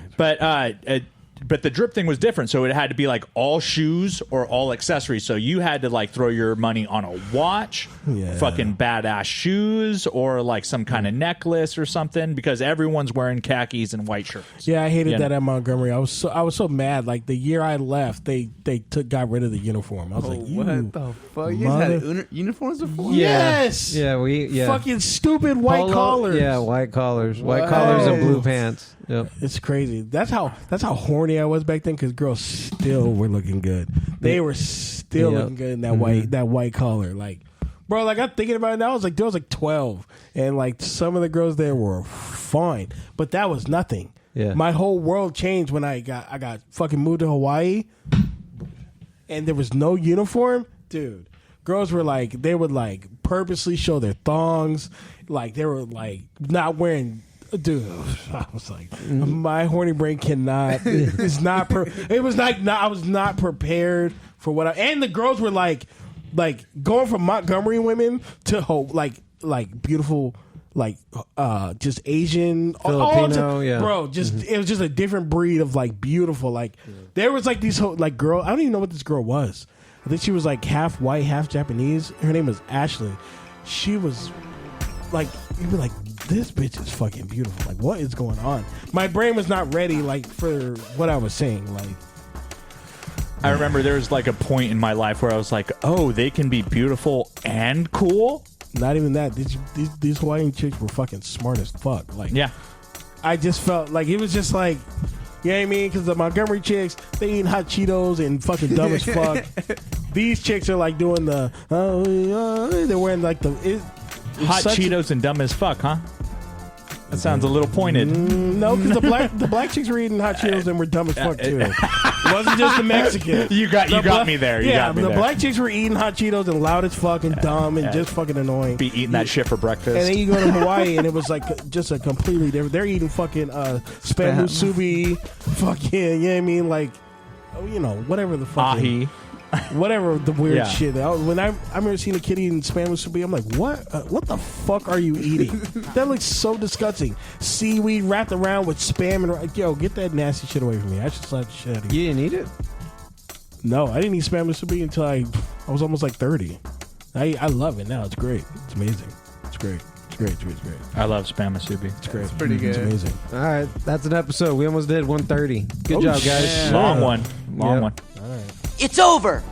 But the drip thing was different, so it had to be like all shoes or all accessories. So you had to like throw your money on a watch, fucking badass shoes, or like some kind of necklace or something, because everyone's wearing khakis and white shirts. Yeah, I hated that at Montgomery. I was so mad. Like the year I left, they got rid of the uniform. I was like, what the fuck? You guys had uniforms before? Yes. Yeah, fucking stupid white collars. Yeah, white collars, white collars and blue pants. Yep. It's crazy. That's how horny I was back then, because girls still were looking good. They were still looking good in that white collar. Like, bro, like I'm thinking about it now. I was like 12, and like some of the girls there were fine, but that was nothing. Yeah. My whole world changed when I got fucking moved to Hawaii, and there was no uniform, dude. Girls were like, they would like purposely show their thongs, like they were like not wearing. Dude, I was like, my horny brain cannot. It's not. It was like I was not prepared for what. And the girls were like going from Montgomery women to like beautiful, like just Asian, Filipino, bro. Just it was just a different breed of like beautiful. Like there was like these like girl. I don't even know what this girl was. I think she was like half white, half Japanese. Her name was Ashley. She was like, you'd be like, this bitch is fucking beautiful. Like, what is going on? My brain was not ready, like, for what I was saying. Like, I remember there was like a point in my life where I was like, oh, they can be beautiful and cool. Not even that. These Hawaiian chicks were fucking smart as fuck. Like, yeah, I just felt like it was just like, you know what I mean? Because the Montgomery chicks, they eating hot Cheetos and fucking dumb as fuck. These chicks are like doing the, they're wearing like the hot Cheetos and dumb as fuck, huh? That sounds a little pointed. No, because the black chicks were eating hot Cheetos and were dumb as fuck too. It wasn't just the Mexicans. You got me there. The black chicks were eating hot Cheetos and loud as fuck and dumb and just fucking annoying. Be eating that shit for breakfast. And then you go to Hawaii and it was like just a completely different. They're eating fucking spam musubi, fucking, you know what I mean? Like, you know, whatever the fuck. Ahi. Whatever the weird shit. When I remember seeing a kid eating spam musubi, I'm like, what the fuck are you eating? That looks so disgusting. Seaweed wrapped around with spam and yo, get that nasty shit away from me. I should slap the shit out of you. You didn't eat it? No, I didn't eat spam musubi until I was almost like 30. I love it now. It's great. It's amazing. It's great. It's great. I love spam musubi. It's great. It's pretty good. It's amazing. All right, that's an episode. We almost did 130. Good job, guys. Long one. All right. It's over.